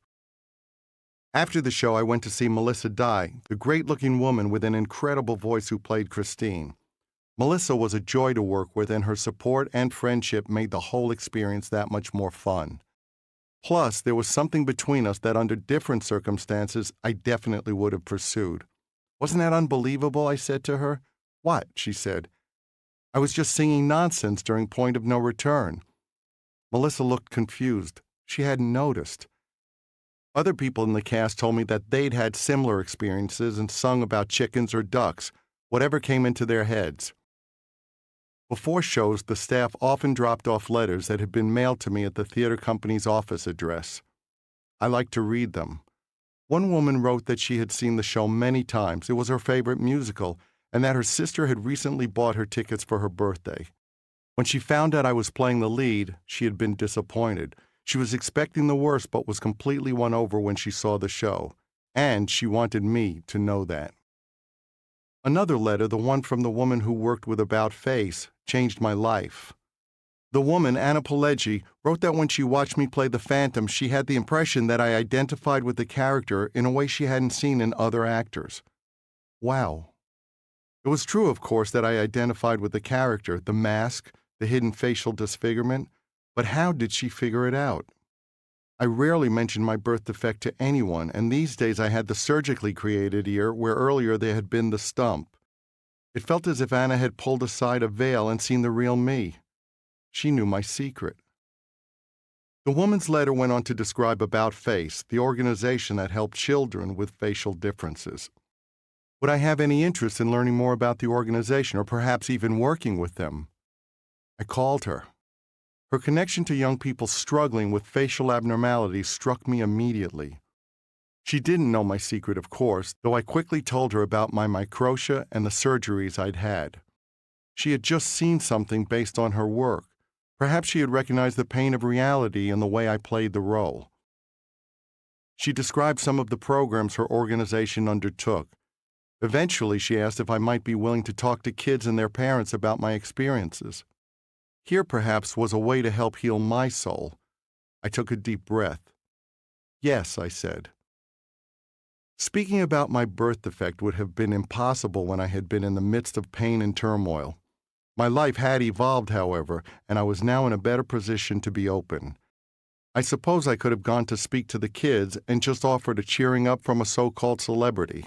[SPEAKER 1] After the show, I went to see Melissa Dye, the great-looking woman with an incredible voice who played Christine. Melissa was a joy to work with, and her support and friendship made the whole experience that much more fun. Plus, there was something between us that under different circumstances I definitely would have pursued. "Wasn't that unbelievable?" I said to her. "What?" she said. "I was just singing nonsense during Point of No Return." Melissa looked confused. She hadn't noticed. Other people in the cast told me that they'd had similar experiences and sung about chickens or ducks, whatever came into their heads. Before shows, the staff often dropped off letters that had been mailed to me at the theater company's office address. I liked to read them. One woman wrote that she had seen the show many times, it was her favorite musical, and that her sister had recently bought her tickets for her birthday. When she found out I was playing the lead, she had been disappointed. She was expecting the worst but was completely won over when she saw the show, and she wanted me to know that. Another letter, the one from the woman who worked with About Face, changed my life. The woman, Anna Pileggi, wrote that when she watched me play the Phantom, she had the impression that I identified with the character in a way she hadn't seen in other actors. Wow. It was true, of course, that I identified with the character, the mask, the hidden facial disfigurement, but how did she figure it out? I rarely mentioned my birth defect to anyone, and these days I had the surgically created ear where earlier there had been the stump. It felt as if Anna had pulled aside a veil and seen the real me. She knew my secret. The woman's letter went on to describe About Face, the organization that helped children with facial differences. Would I have any interest in learning more about the organization, or perhaps even working with them? I called her. Her connection to young people struggling with facial abnormalities struck me immediately. She didn't know my secret, of course, though I quickly told her about my microtia and the surgeries I'd had. She had just seen something based on her work. Perhaps she had recognized the pain of reality in the way I played the role. She described some of the programs her organization undertook. Eventually, she asked if I might be willing to talk to kids and their parents about my experiences. Here, perhaps, was a way to help heal my soul. I took a deep breath. "Yes," I said. Speaking about my birth defect would have been impossible when I had been in the midst of pain and turmoil. My life had evolved, however, and I was now in a better position to be open. I suppose I could have gone to speak to the kids and just offered a cheering up from a so-called celebrity.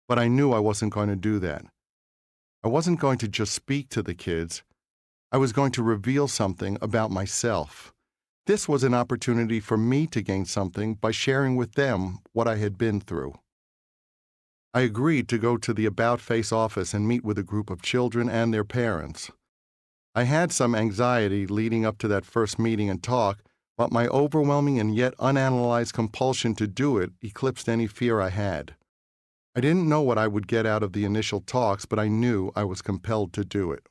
[SPEAKER 1] But I knew I wasn't going to do that. I wasn't going to just speak to the kids. I was going to reveal something about myself. This was an opportunity for me to gain something by sharing with them what I had been through. I agreed to go to the About Face office and meet with a group of children and their parents. I had some anxiety leading up to that first meeting and talk, but my overwhelming and yet unanalyzed compulsion to do it eclipsed any fear I had. I didn't know what I would get out of the initial talks, but I knew I was compelled to do it.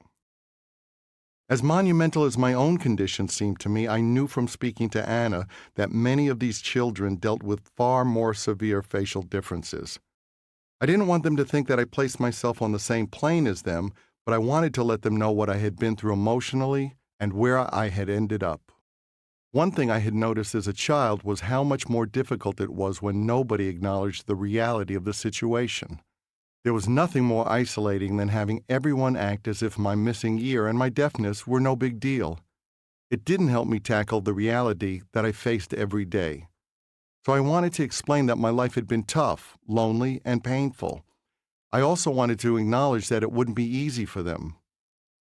[SPEAKER 1] As monumental as my own condition seemed to me, I knew from speaking to Anna that many of these children dealt with far more severe facial differences. I didn't want them to think that I placed myself on the same plane as them, but I wanted to let them know what I had been through emotionally and where I had ended up. One thing I had noticed as a child was how much more difficult it was when nobody acknowledged the reality of the situation. There was nothing more isolating than having everyone act as if my missing ear and my deafness were no big deal. It didn't help me tackle the reality that I faced every day. So I wanted to explain that my life had been tough, lonely, and painful. I also wanted to acknowledge that it wouldn't be easy for them.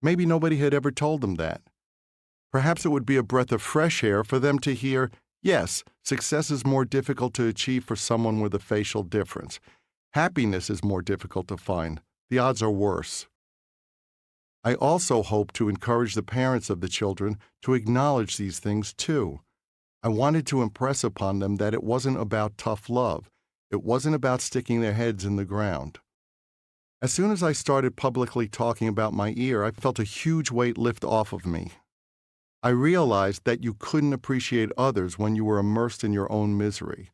[SPEAKER 1] Maybe nobody had ever told them that. Perhaps it would be a breath of fresh air for them to hear, yes, success is more difficult to achieve for someone with a facial difference. Happiness is more difficult to find. The odds are worse. I also hope to encourage the parents of the children to acknowledge these things too. I wanted to impress upon them that it wasn't about tough love. It wasn't about sticking their heads in the ground. As soon as I started publicly talking about my ear, I felt a huge weight lift off of me. I realized that you couldn't appreciate others when you were immersed in your own misery.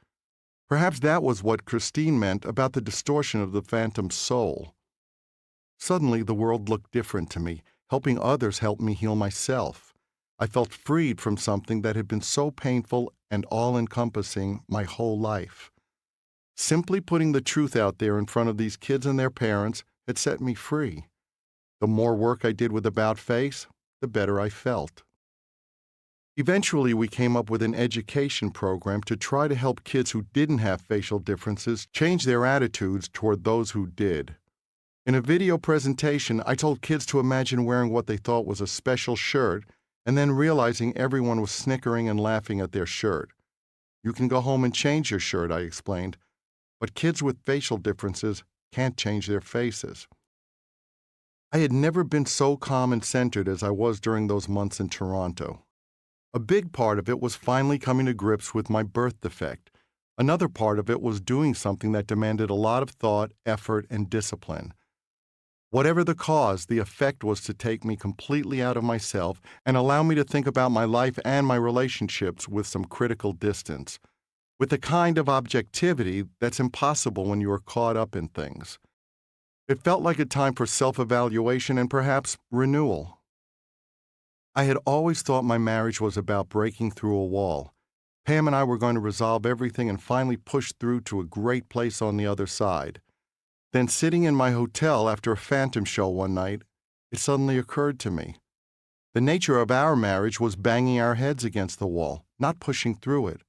[SPEAKER 1] Perhaps that was what Christine meant about the distortion of the phantom soul. Suddenly, the world looked different to me. Helping others helped me heal myself. I felt freed from something that had been so painful and all-encompassing my whole life. Simply putting the truth out there in front of these kids and their parents had set me free. The more work I did with About Face, the better I felt. Eventually, we came up with an education program to try to help kids who didn't have facial differences change their attitudes toward those who did. In a video presentation, I told kids to imagine wearing what they thought was a special shirt and then realizing everyone was snickering and laughing at their shirt. You can go home and change your shirt, I explained, but kids with facial differences can't change their faces. I had never been so calm and centered as I was during those months in Toronto. A big part of it was finally coming to grips with my birth defect. Another part of it was doing something that demanded a lot of thought, effort, and discipline. Whatever the cause, the effect was to take me completely out of myself and allow me to think about my life and my relationships with some critical distance, with the kind of objectivity that's impossible when you are caught up in things. It felt like a time for self-evaluation and perhaps renewal. I had always thought my marriage was about breaking through a wall. Pam and I were going to resolve everything and finally push through to a great place on the other side. Then, sitting in my hotel after a Phantom show one night, it suddenly occurred to me. The nature of our marriage was banging our heads against the wall, not pushing through it.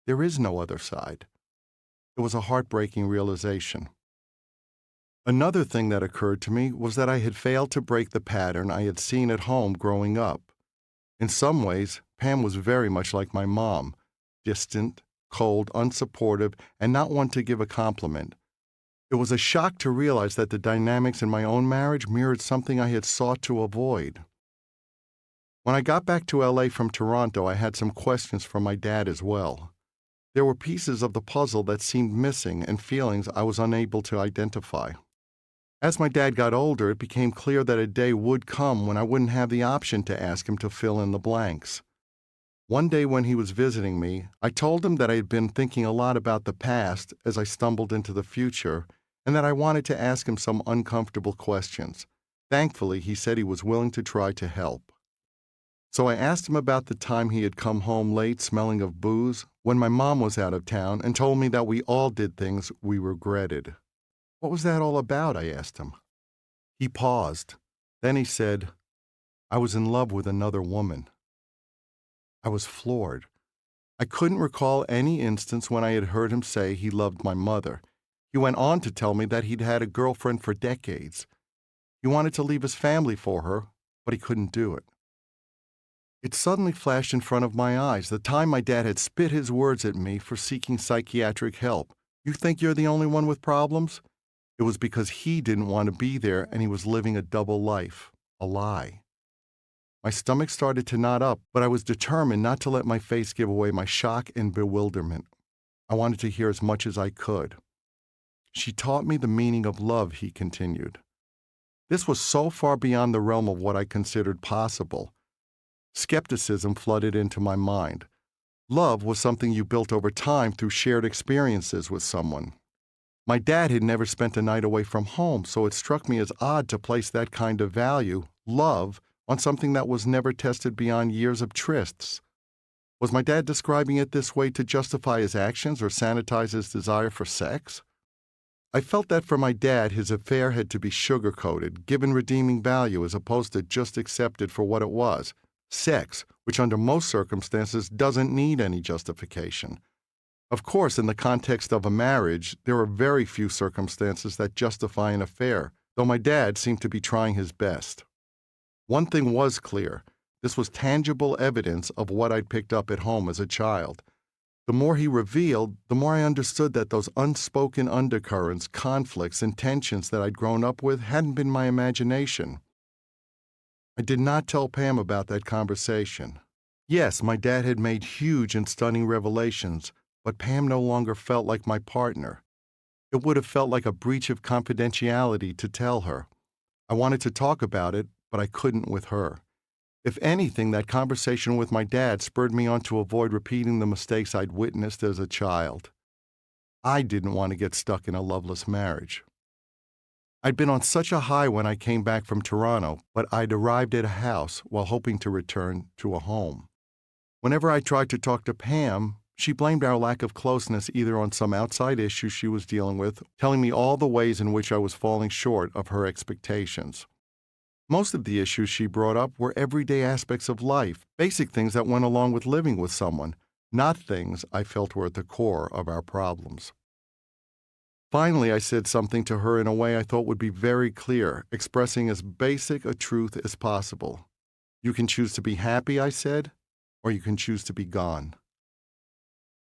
[SPEAKER 1] There is no other side. It was a heartbreaking realization. Another thing that occurred to me was that I had failed to break the pattern I had seen at home growing up. In some ways, Pam was very much like my mom, distant, cold, unsupportive, and not one to give a compliment. It was a shock to realize that the dynamics in my own marriage mirrored something I had sought to avoid. When I got back to LA from Toronto, I had some questions from my dad as well. There were pieces of the puzzle that seemed missing and feelings I was unable to identify. As my dad got older, it became clear that a day would come when I wouldn't have the option to ask him to fill in the blanks. One day when he was visiting me, I told him that I had been thinking a lot about the past as I stumbled into the future, and that I wanted to ask him some uncomfortable questions. Thankfully, he said he was willing to try to help. So I asked him about the time he had come home late smelling of booze when my mom was out of town and told me that we all did things we regretted. What was that all about? I asked him. He paused. Then he said, I was in love with another woman. I was floored. I couldn't recall any instance when I had heard him say he loved my mother. He went on to tell me that he'd had a girlfriend for decades. He wanted to leave his family for her, but he couldn't do it. It suddenly flashed in front of my eyes, the time my dad had spit his words at me for seeking psychiatric help. You think you're the only one with problems? It was because he didn't want to be there and he was living a double life, a lie. My stomach started to knot up, but I was determined not to let my face give away my shock and bewilderment. I wanted to hear as much as I could. She taught me the meaning of love, he continued. This was so far beyond the realm of what I considered possible. Skepticism flooded into my mind. Love was something you built over time through shared experiences with someone. My dad had never spent a night away from home, so it struck me as odd to place that kind of value, love, on something that was never tested beyond years of trysts. Was my dad describing it this way to justify his actions or sanitize his desire for sex? I felt that for my dad, his affair had to be sugar-coated, given redeeming value as opposed to just accepted for what it was, sex, which under most circumstances doesn't need any justification. Of course, in the context of a marriage, there are very few circumstances that justify an affair, though my dad seemed to be trying his best. One thing was clear. This was tangible evidence of what I'd picked up at home as a child. The more he revealed, the more I understood that those unspoken undercurrents, conflicts, and tensions that I'd grown up with hadn't been my imagination. I did not tell Pam about that conversation. Yes, my dad had made huge and stunning revelations, but Pam no longer felt like my partner. It would have felt like a breach of confidentiality to tell her. I wanted to talk about it, but I couldn't with her. If anything, that conversation with my dad spurred me on to avoid repeating the mistakes I'd witnessed as a child. I didn't want to get stuck in a loveless marriage. I'd been on such a high when I came back from Toronto, but I'd arrived at a house while hoping to return to a home. Whenever I tried to talk to Pam, she blamed our lack of closeness either on some outside issue she was dealing with, telling me all the ways in which I was falling short of her expectations. Most of the issues she brought up were everyday aspects of life, basic things that went along with living with someone, not things I felt were at the core of our problems. Finally, I said something to her in a way I thought would be very clear, expressing as basic a truth as possible. You can choose to be happy, I said, or you can choose to be gone.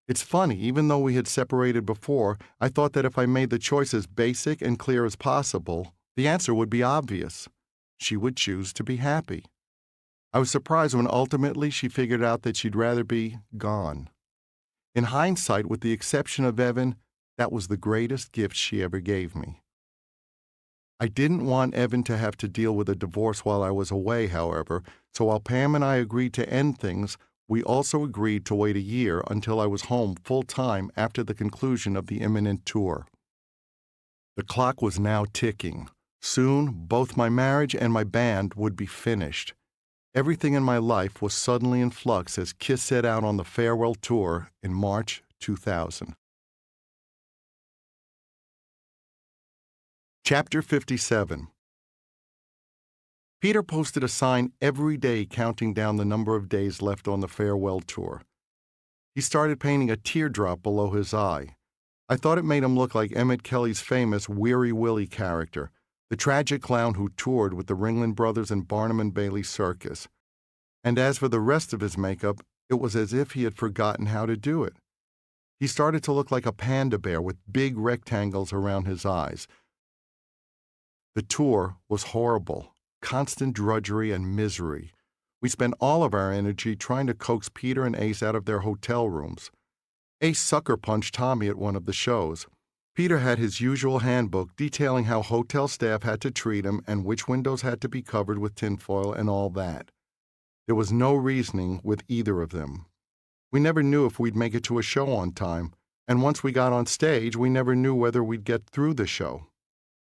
[SPEAKER 1] It's funny, even though we had separated before, I thought that if I made the choice as basic and clear as possible, the answer would be obvious. She would choose to be happy. I was surprised when ultimately she figured out that she'd rather be gone. In hindsight, with the exception of Evan, that was the greatest gift she ever gave me. I didn't want Evan to have to deal with a divorce while I was away, however, so while Pam and I agreed to end things, we also agreed to wait a year until I was home full-time after the conclusion of the imminent tour. The clock was now ticking. Soon, both my marriage and my band would be finished. Everything in my life was suddenly in flux as Kiss set out on the farewell tour in March 2000. Chapter 57. Peter posted a sign every day counting down the number of days left on the farewell tour. He started painting a teardrop below his eye. I thought it made him look like Emmett Kelly's famous Weary Willie character, the tragic clown who toured with the Ringling Brothers and Barnum and Bailey Circus. And as for the rest of his makeup, it was as if he had forgotten how to do it. He started to look like a panda bear with big rectangles around his eyes. The tour was horrible, constant drudgery and misery. We spent all of our energy trying to coax Peter and Ace out of their hotel rooms. Ace sucker punched Tommy at one of the shows. Peter had his usual handbook detailing how hotel staff had to treat him and which windows had to be covered with tinfoil and all that. There was no reasoning with either of them. We never knew if we'd make it to a show on time, and once we got on stage, we never knew whether we'd get through the show.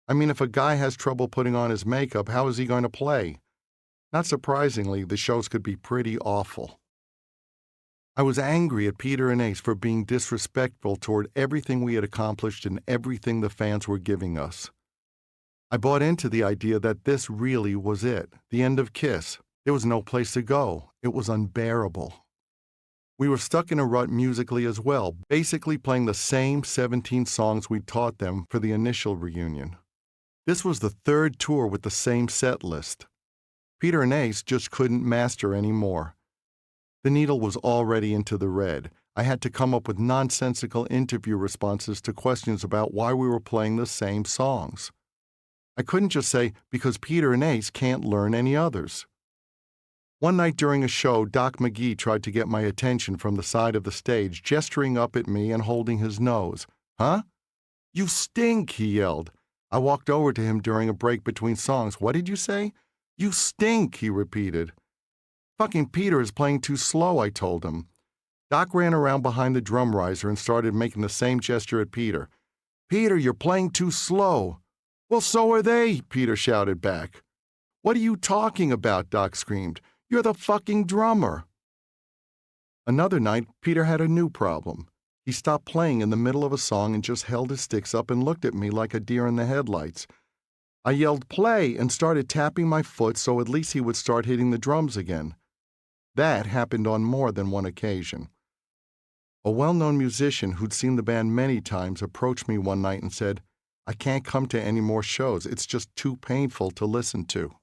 [SPEAKER 1] I mean, if a guy has trouble putting on his makeup, how is he going to play? Not surprisingly, the shows could be pretty awful. I was angry at Peter and Ace for being disrespectful toward everything we had accomplished and everything the fans were giving us. I bought into the idea that this really was it, the end of Kiss. There was no place to go. It was unbearable. We were stuck in a rut musically as well, basically playing the same 17 songs we'd taught them for the initial reunion. This was the third tour with the same set list. Peter and Ace just couldn't master any more. The needle was already into the red. I had to come up with nonsensical interview responses to questions about why we were playing the same songs. I couldn't just say, because Peter and Ace can't learn any others. One night during a show, Doc McGee tried to get my attention from the side of the stage, gesturing up at me and holding his nose. "Huh? You stink," he yelled. I walked over to him during a break between songs. "What did you say?" "You stink," he repeated. "Fucking Peter is playing too slow," I told him. Doc ran around behind the drum riser and started making the same gesture at Peter. "Peter, you're playing too slow." "Well, so are they," Peter shouted back. "What are you talking about?" Doc screamed. "You're the fucking drummer." Another night, Peter had a new problem. He stopped playing in the middle of a song and just held his sticks up and looked at me like a deer in the headlights. I yelled, "Play," and started tapping my foot so at least he would start hitting the drums again. That happened on more than one occasion. A well-known musician who'd seen the band many times approached me one night and said, "I can't come to any more shows. It's just too painful to listen to."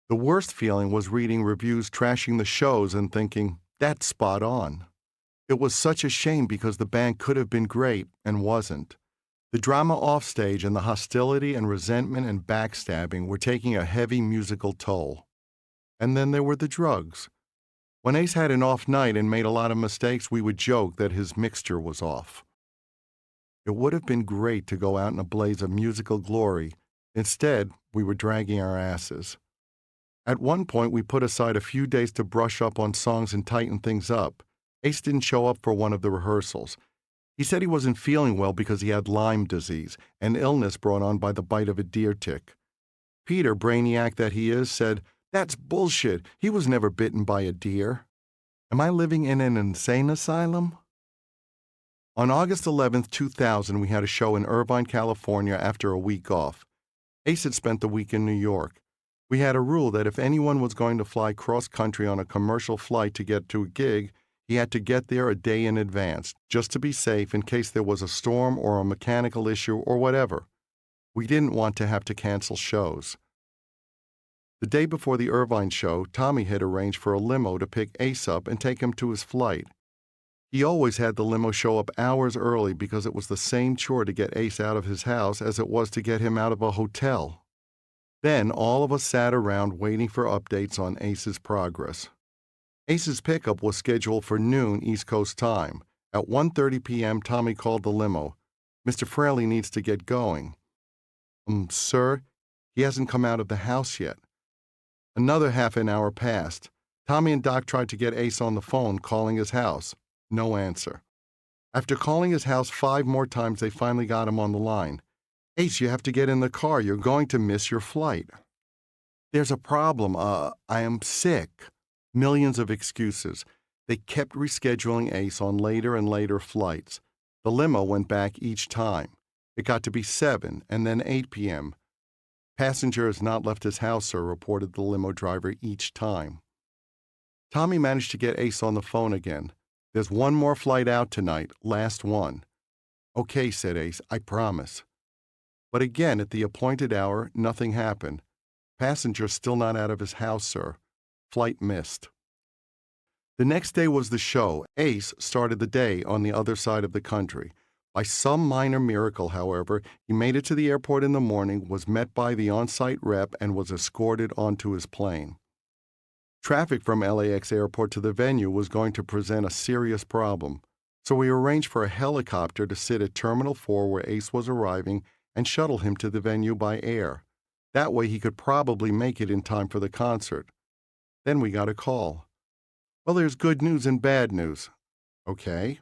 [SPEAKER 1] The worst feeling was reading reviews trashing the shows and thinking, that's spot on. It was such a shame because the band could have been great and wasn't. The drama offstage and the hostility and resentment and backstabbing were taking a heavy musical toll. And then there were the drugs. When Ace had an off night and made a lot of mistakes, we would joke that his mixture was off. It would have been great to go out in a blaze of musical glory. Instead, we were dragging our asses. At one point, we put aside a few days to brush up on songs and tighten things up. Ace didn't show up for one of the rehearsals. He said he wasn't feeling well because he had Lyme disease, an illness brought on by the bite of a deer tick. Peter, brainiac that he is, said, "That's bullshit. He was never bitten by a deer." Am I living in an insane asylum? On August 11th, 2000, we had a show in Irvine, California after a week off. Ace had spent the week in New York. We had a rule that if anyone was going to fly cross-country on a commercial flight to get to a gig, he had to get there a day in advance, just to be safe in case there was a storm or a mechanical issue or whatever. We didn't want to have to cancel shows. The day before the Irvine show, Tommy had arranged for a limo to pick Ace up and take him to his flight. He always had the limo show up hours early because it was the same chore to get Ace out of his house as it was to get him out of a hotel. Then all of us sat around waiting for updates on Ace's progress. Ace's pickup was scheduled for noon East Coast time. At 1:30 p.m., Tommy called the limo. "Mr. Fraley needs to get going." Sir, he hasn't come out of the house yet." Another half an hour passed. Tommy and Doc tried to get Ace on the phone, calling his house. No answer. After calling his house 5 more times, they finally got him on the line. "Ace, you have to get in the car. You're going to miss your flight." "There's a problem. I am sick." Millions of excuses. They kept rescheduling Ace on later and later flights. The limo went back each time. It got to be 7 and then 8 p.m. "Passenger has not left his house, sir," reported the limo driver each time. Tommy managed to get Ace on the phone again. "There's one more flight out tonight, last one." "Okay," said Ace, "I promise." But again, at the appointed hour, nothing happened. "Passenger still not out of his house, sir. Flight missed." The next day was the show. Ace started the day on the other side of the country. By some minor miracle, however, he made it to the airport in the morning, was met by the on-site rep, and was escorted onto his plane. Traffic from LAX airport to the venue was going to present a serious problem, so we arranged for a helicopter to sit at Terminal 4 where Ace was arriving and shuttle him to the venue by air. That way he could probably make it in time for the concert. Then we got a call. "Well, there's good news and bad news." "Okay."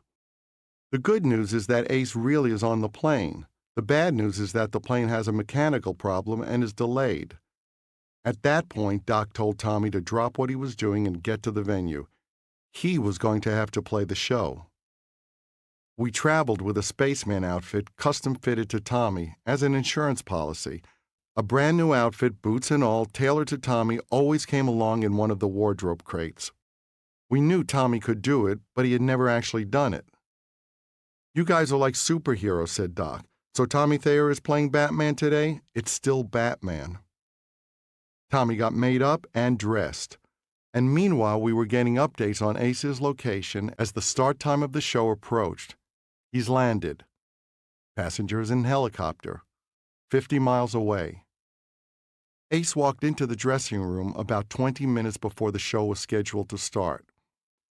[SPEAKER 1] "The good news is that Ace really is on the plane. The bad news is that the plane has a mechanical problem and is delayed." At that point, Doc told Tommy to drop what he was doing and get to the venue. He was going to have to play the show. We traveled with a spaceman outfit custom fitted to Tommy as an insurance policy. A brand new outfit, boots and all, tailored to Tommy, always came along in one of the wardrobe crates. We knew Tommy could do it, but he had never actually done it. "You guys are like superheroes," said Doc. "So Tommy Thayer is playing Batman today? It's still Batman." Tommy got made up and dressed. And meanwhile, we were getting updates on Ace's location as the start time of the show approached. He's landed. Passenger is in helicopter. 50 miles away. Ace walked into the dressing room about 20 minutes before the show was scheduled to start.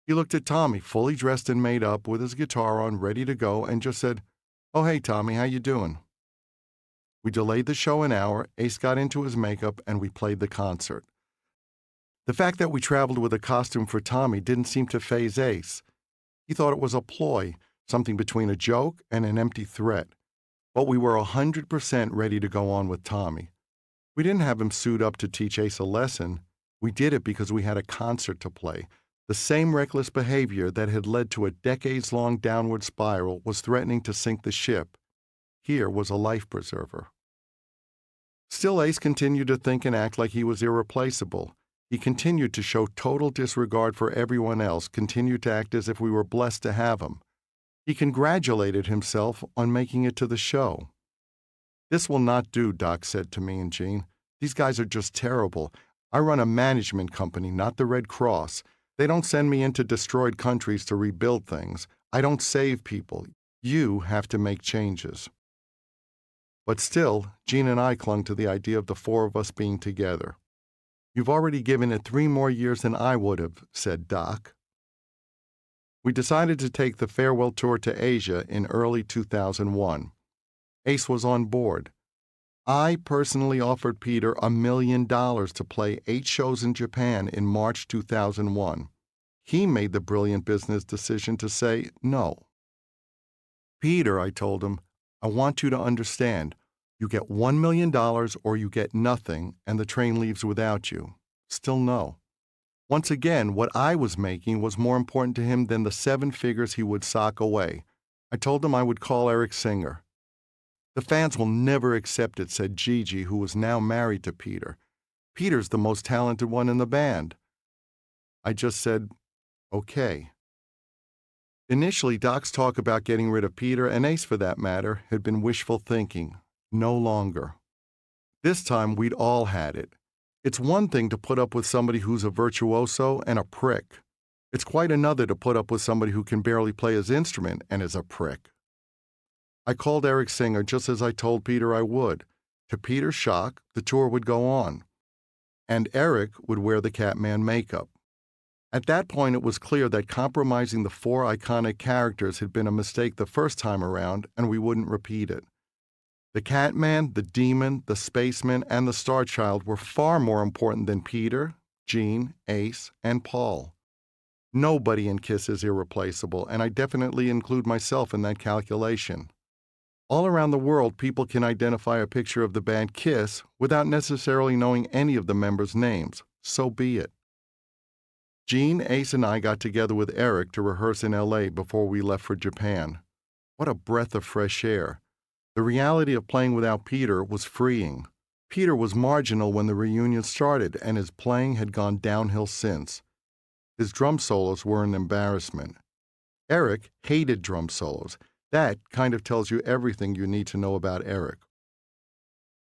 [SPEAKER 1] He looked at Tommy, fully dressed and made up, with his guitar on, ready to go, and just said, "Oh, hey, Tommy, how you doing?" We delayed the show an hour, Ace got into his makeup, and we played the concert. The fact that we traveled with a costume for Tommy didn't seem to faze Ace. He thought it was a ploy, something between a joke and an empty threat. But we were 100% ready to go on with Tommy. We didn't have him suit up to teach Ace a lesson. We did it because we had a concert to play. The same reckless behavior that had led to a decades-long downward spiral was threatening to sink the ship. Here was a life preserver. Still, Ace continued to think and act like he was irreplaceable. He continued to show total disregard for everyone else, continued to act as if we were blessed to have him. He congratulated himself on making it to the show. "This will not do," Doc said to me and Jean. "These guys are just terrible. I run a management company, not the Red Cross. They don't send me into destroyed countries to rebuild things. I don't save people. You have to make changes." But still, Gene and I clung to the idea of the four of us being together. "You've already given it 3 more years than I would have," said Doc. We decided to take the farewell tour to Asia in early 2001. Ace was on board. I personally offered Peter $1 million to play 8 shows in Japan in March 2001. He made the brilliant business decision to say no. "Peter," I told him, "I want you to understand. You get $1 million or you get nothing, and the train leaves without you." Still no. Once again, what I was making was more important to him than the 7 figures he would sock away. I told him I would call Eric Singer. "The fans will never accept it," said Gigi, who was now married to Peter. "Peter's the most talented one in the band." I just said, "Okay." Initially, Doc's talk about getting rid of Peter, and Ace for that matter, had been wishful thinking. No longer. This time, we'd all had it. It's one thing to put up with somebody who's a virtuoso and a prick. It's quite another to put up with somebody who can barely play his instrument and is a prick. I called Eric Singer just as I told Peter I would. To Peter's shock, the tour would go on. And Eric would wear the Catman makeup. At that point, it was clear that compromising the 4 iconic characters had been a mistake the first time around, and we wouldn't repeat it. The Catman, the Demon, the Spaceman, and the Star Child were far more important than Peter, Gene, Ace, and Paul. Nobody in Kiss is irreplaceable, and I definitely include myself in that calculation. All around the world, people can identify a picture of the band Kiss without necessarily knowing any of the members' names. So be it. Gene, Ace, and I got together with Eric to rehearse in LA before we left for Japan. What a breath of fresh air. The reality of playing without Peter was freeing. Peter was marginal when the reunion started, and his playing had gone downhill since. His drum solos were an embarrassment. Eric hated drum solos. That kind of tells you everything you need to know about Eric.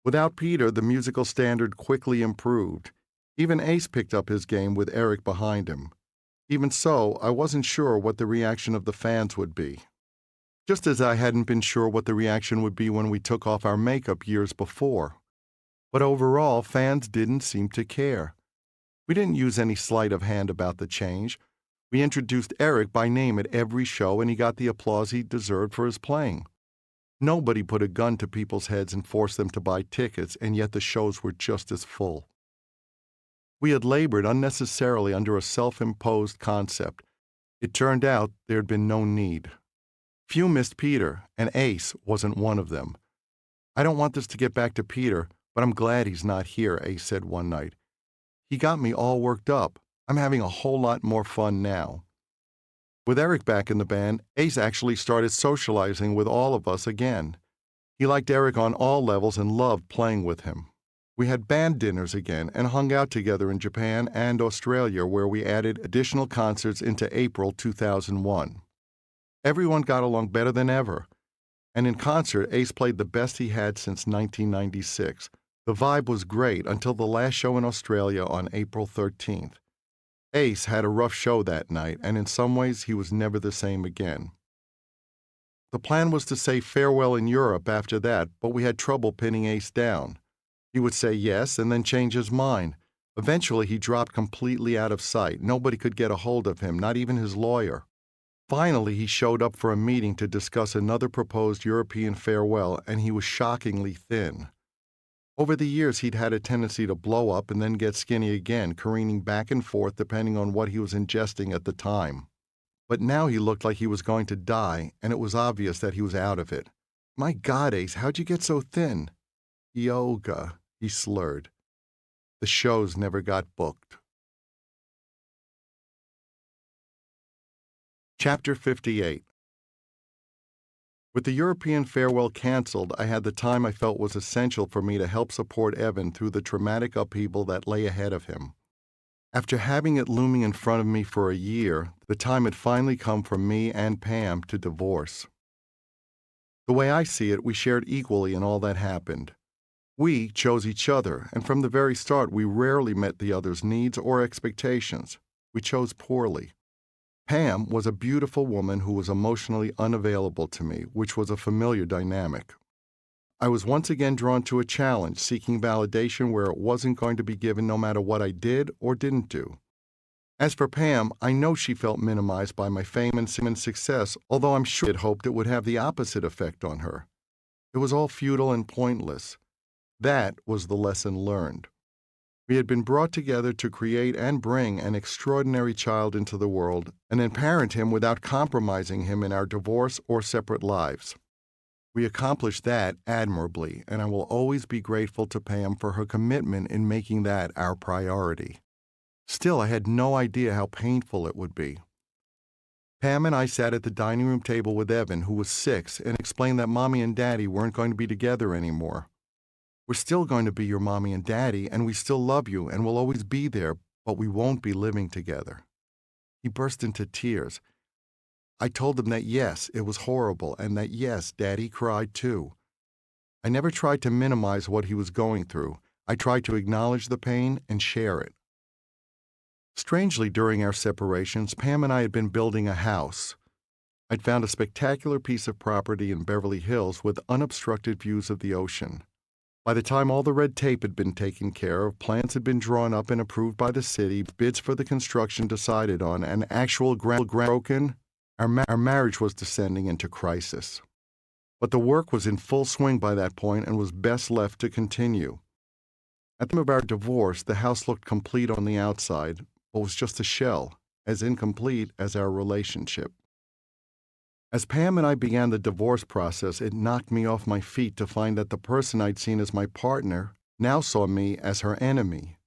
[SPEAKER 1] Without Peter, the musical standard quickly improved. Even Ace picked up his game with Eric behind him. Even so, I wasn't sure what the reaction of the fans would be. Just as I hadn't been sure what the reaction would be when we took off our makeup years before. But overall, fans didn't seem to care. We didn't use any sleight of hand about the change. We introduced Eric by name at every show, and he got the applause he deserved for his playing. Nobody put a gun to people's heads and forced them to buy tickets, and yet the shows were just as full. We had labored unnecessarily under a self-imposed concept. It turned out there had been no need. Few missed Peter, and Ace wasn't one of them. "I don't want this to get back to Peter, but I'm glad he's not here," Ace said one night. "He got me all worked up. I'm having a whole lot more fun now." With Eric back in the band, Ace actually started socializing with all of us again. He liked Eric on all levels and loved playing with him. We had band dinners again and hung out together in Japan and Australia, where we added additional concerts into April 2001. Everyone got along better than ever. And in concert, Ace played the best he had since 1996. The vibe was great until the last show in Australia on April 13th. Ace had a rough show that night, and in some ways he was never the same again. The plan was to say farewell in Europe after that, but we had trouble pinning Ace down. He would say yes and then change his mind. Eventually, he dropped completely out of sight. Nobody could get a hold of him, not even his lawyer. Finally, he showed up for a meeting to discuss another proposed European farewell, and he was shockingly thin. Over the years, he'd had a tendency to blow up and then get skinny again, careening back and forth depending on what he was ingesting at the time. But now he looked like he was going to die, and it was obvious that he was out of it. "My God, Ace, how'd you get so thin?" "Yoga," he slurred. The shows never got booked. Chapter 58. With the European farewell canceled, I had the time I felt was essential for me to help support Evan through the traumatic upheaval that lay ahead of him. After having it looming in front of me for a year, the time had finally come for me and Pam to divorce. The way I see it, we shared equally in all that happened. We chose each other, and from the very start we rarely met the other's needs or expectations. We chose poorly. Pam was a beautiful woman who was emotionally unavailable to me, which was a familiar dynamic. I was once again drawn to a challenge, seeking validation where it wasn't going to be given no matter what I did or didn't do. As for Pam, I know she felt minimized by my fame and success, although I'm sure it hoped it would have the opposite effect on her. It was all futile and pointless. That was the lesson learned. We had been brought together to create and bring an extraordinary child into the world and then parent him without compromising him in our divorce or separate lives. We accomplished that admirably, and I will always be grateful to Pam for her commitment in making that our priority. Still, I had no idea how painful it would be. Pam and I sat at the dining room table with Evan, who was 6, and explained that Mommy and Daddy weren't going to be together anymore. We're still going to be your Mommy and Daddy, and we still love you and will always be there, but we won't be living together. He burst into tears. I told him that yes, it was horrible, and that yes, Daddy cried too. I never tried to minimize what he was going through. I tried to acknowledge the pain and share it. Strangely, during our separations, Pam and I had been building a house. I'd found a spectacular piece of property in Beverly Hills with unobstructed views of the ocean. By the time all the red tape had been taken care of, plans had been drawn up and approved by the city, bids for the construction decided on, and actual ground broken, our marriage was descending into crisis. But the work was in full swing by that point and was best left to continue. At the time of our divorce, the house looked complete on the outside, but was just a shell, as incomplete as our relationship. As Pam and I began the divorce process, it knocked me off my feet to find that the person I'd seen as my partner now saw me as her enemy.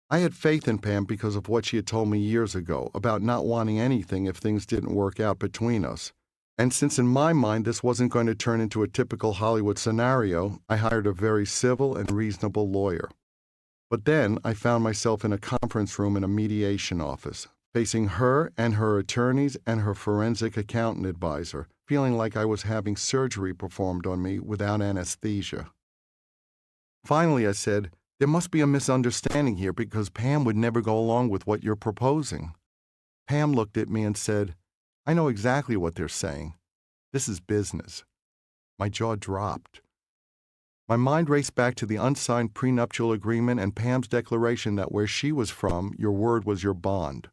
[SPEAKER 1] I had faith in Pam because of what she had told me years ago about not wanting anything if things didn't work out between us. And since in my mind this wasn't going to turn into a typical Hollywood scenario, I hired a very civil and reasonable lawyer. But then I found myself in a conference room in a mediation office, facing her and her attorneys and her forensic accountant advisor, feeling like I was having surgery performed on me without anesthesia. Finally, I said, "There must be a misunderstanding here because Pam would never go along with what you're proposing." Pam looked at me and said, "I know exactly what they're saying. This is business." My jaw dropped. My mind raced back to the unsigned prenuptial agreement and Pam's declaration that where she was from, your word was your bond.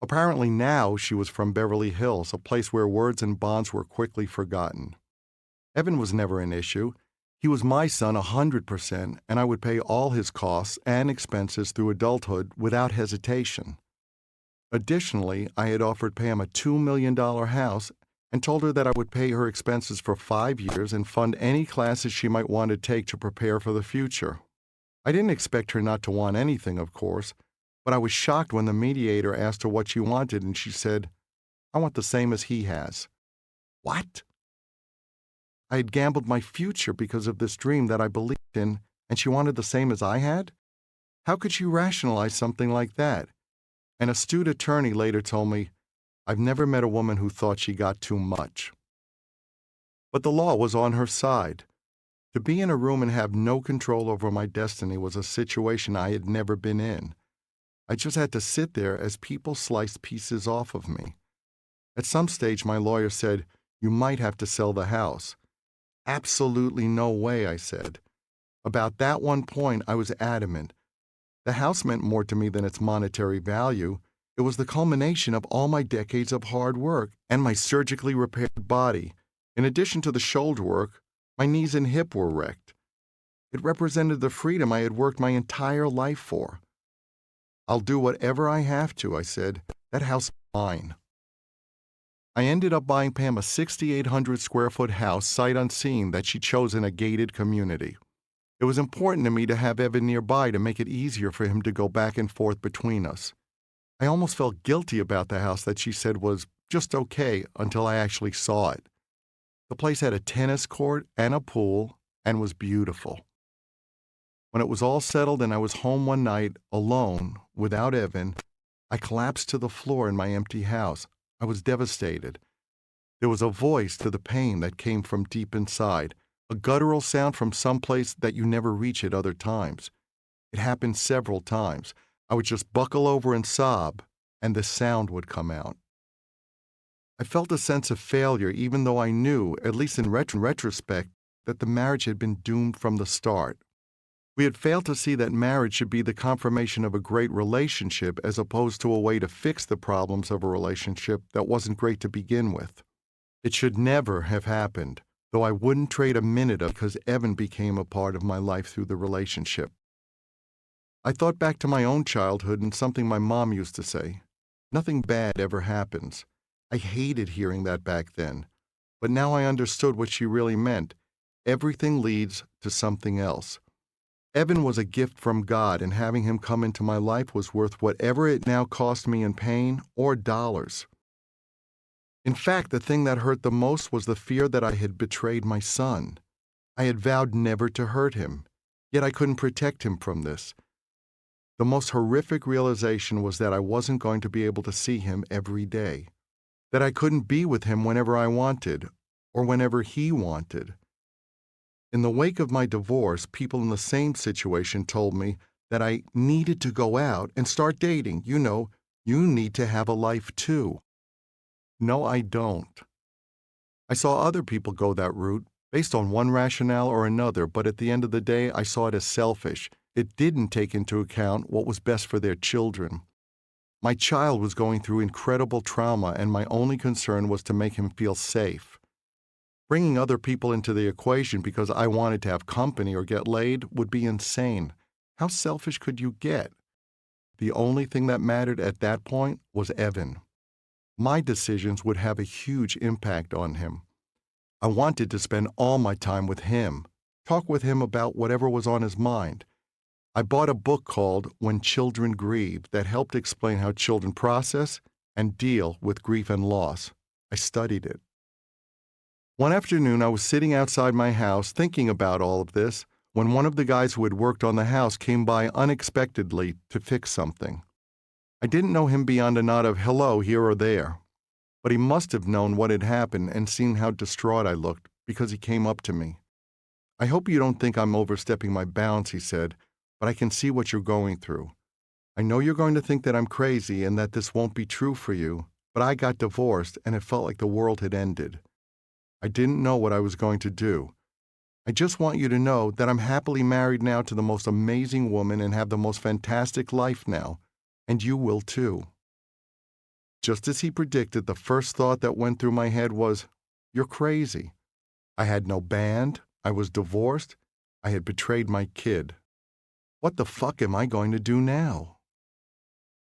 [SPEAKER 1] Apparently now she was from Beverly Hills, a place where words and bonds were quickly forgotten. Evan was never an issue. He was my son 100%, and I would pay all his costs and expenses through adulthood without hesitation. Additionally, I had offered Pam a $2 million house and told her that I would pay her expenses for 5 years and fund any classes she might want to take to prepare for the future. I didn't expect her not to want anything, of course, but I was shocked when the mediator asked her what she wanted, and she said, "I want the same as he has." What? I had gambled my future because of this dream that I believed in, and she wanted the same as I had? How could she rationalize something like that? An astute attorney later told me, "I've never met a woman who thought she got too much." But the law was on her side. To be in a room and have no control over my destiny was a situation I had never been in. I just had to sit there as people sliced pieces off of me. At some stage, my lawyer said, "You might have to sell the house." "Absolutely no way," I said. About that one point, I was adamant. The house meant more to me than its monetary value. It was the culmination of all my decades of hard work and my surgically repaired body. In addition to the shoulder work, my knees and hip were wrecked. It represented the freedom I had worked my entire life for. "I'll do whatever I have to," I said. "That house is mine." I ended up buying Pam a 6,800 square foot house sight unseen that she chose in a gated community. It was important to me to have Evan nearby to make it easier for him to go back and forth between us. I almost felt guilty about the house that she said was just okay until I actually saw it. The place had a tennis court and a pool and was beautiful. When it was all settled and I was home one night, alone, without Evan, I collapsed to the floor in my empty house. I was devastated. There was a voice to the pain that came from deep inside, a guttural sound from someplace that you never reach at other times. It happened several times. I would just buckle over and sob, and the sound would come out. I felt a sense of failure even though I knew, at least in retrospect, that the marriage had been doomed from the start. We had failed to see that marriage should be the confirmation of a great relationship as opposed to a way to fix the problems of a relationship that wasn't great to begin with. It should never have happened, though I wouldn't trade a minute of it because Evan became a part of my life through the relationship. I thought back to my own childhood and something my mom used to say. Nothing bad ever happens. I hated hearing that back then, but now I understood what she really meant. Everything leads to something else. Evan was a gift from God, and having him come into my life was worth whatever it now cost me in pain or dollars. In fact, the thing that hurt the most was the fear that I had betrayed my son. I had vowed never to hurt him, yet I couldn't protect him from this. The most horrific realization was that I wasn't going to be able to see him every day, that I couldn't be with him whenever I wanted, or whenever he wanted. In the wake of my divorce, people in the same situation told me that I needed to go out and start dating. You need to have a life too. No, I don't. I saw other people go that route based on one rationale or another, but at the end of the day, I saw it as selfish. It didn't take into account what was best for their children. My child was going through incredible trauma, and my only concern was to make him feel safe. Bringing other people into the equation because I wanted to have company or get laid would be insane. How selfish could you get? The only thing that mattered at that point was Evan. My decisions would have a huge impact on him. I wanted to spend all my time with him, talk with him about whatever was on his mind. I bought a book called When Children Grieve that helped explain how children process and deal with grief and loss. I studied it. One afternoon, I was sitting outside my house thinking about all of this when one of the guys who had worked on the house came by unexpectedly to fix something. I didn't know him beyond a nod of hello here or there, but he must have known what had happened and seen how distraught I looked because he came up to me. "I hope you don't think I'm overstepping my bounds," he said, "but I can see what you're going through. I know you're going to think that I'm crazy and that this won't be true for you, but I got divorced and it felt like the world had ended. I didn't know what I was going to do. I just want you to know that I'm happily married now to the most amazing woman and have the most fantastic life now, and you will too." Just as he predicted, the first thought that went through my head was, "You're crazy." I had no band, I was divorced, I had betrayed my kid. What the fuck am I going to do now?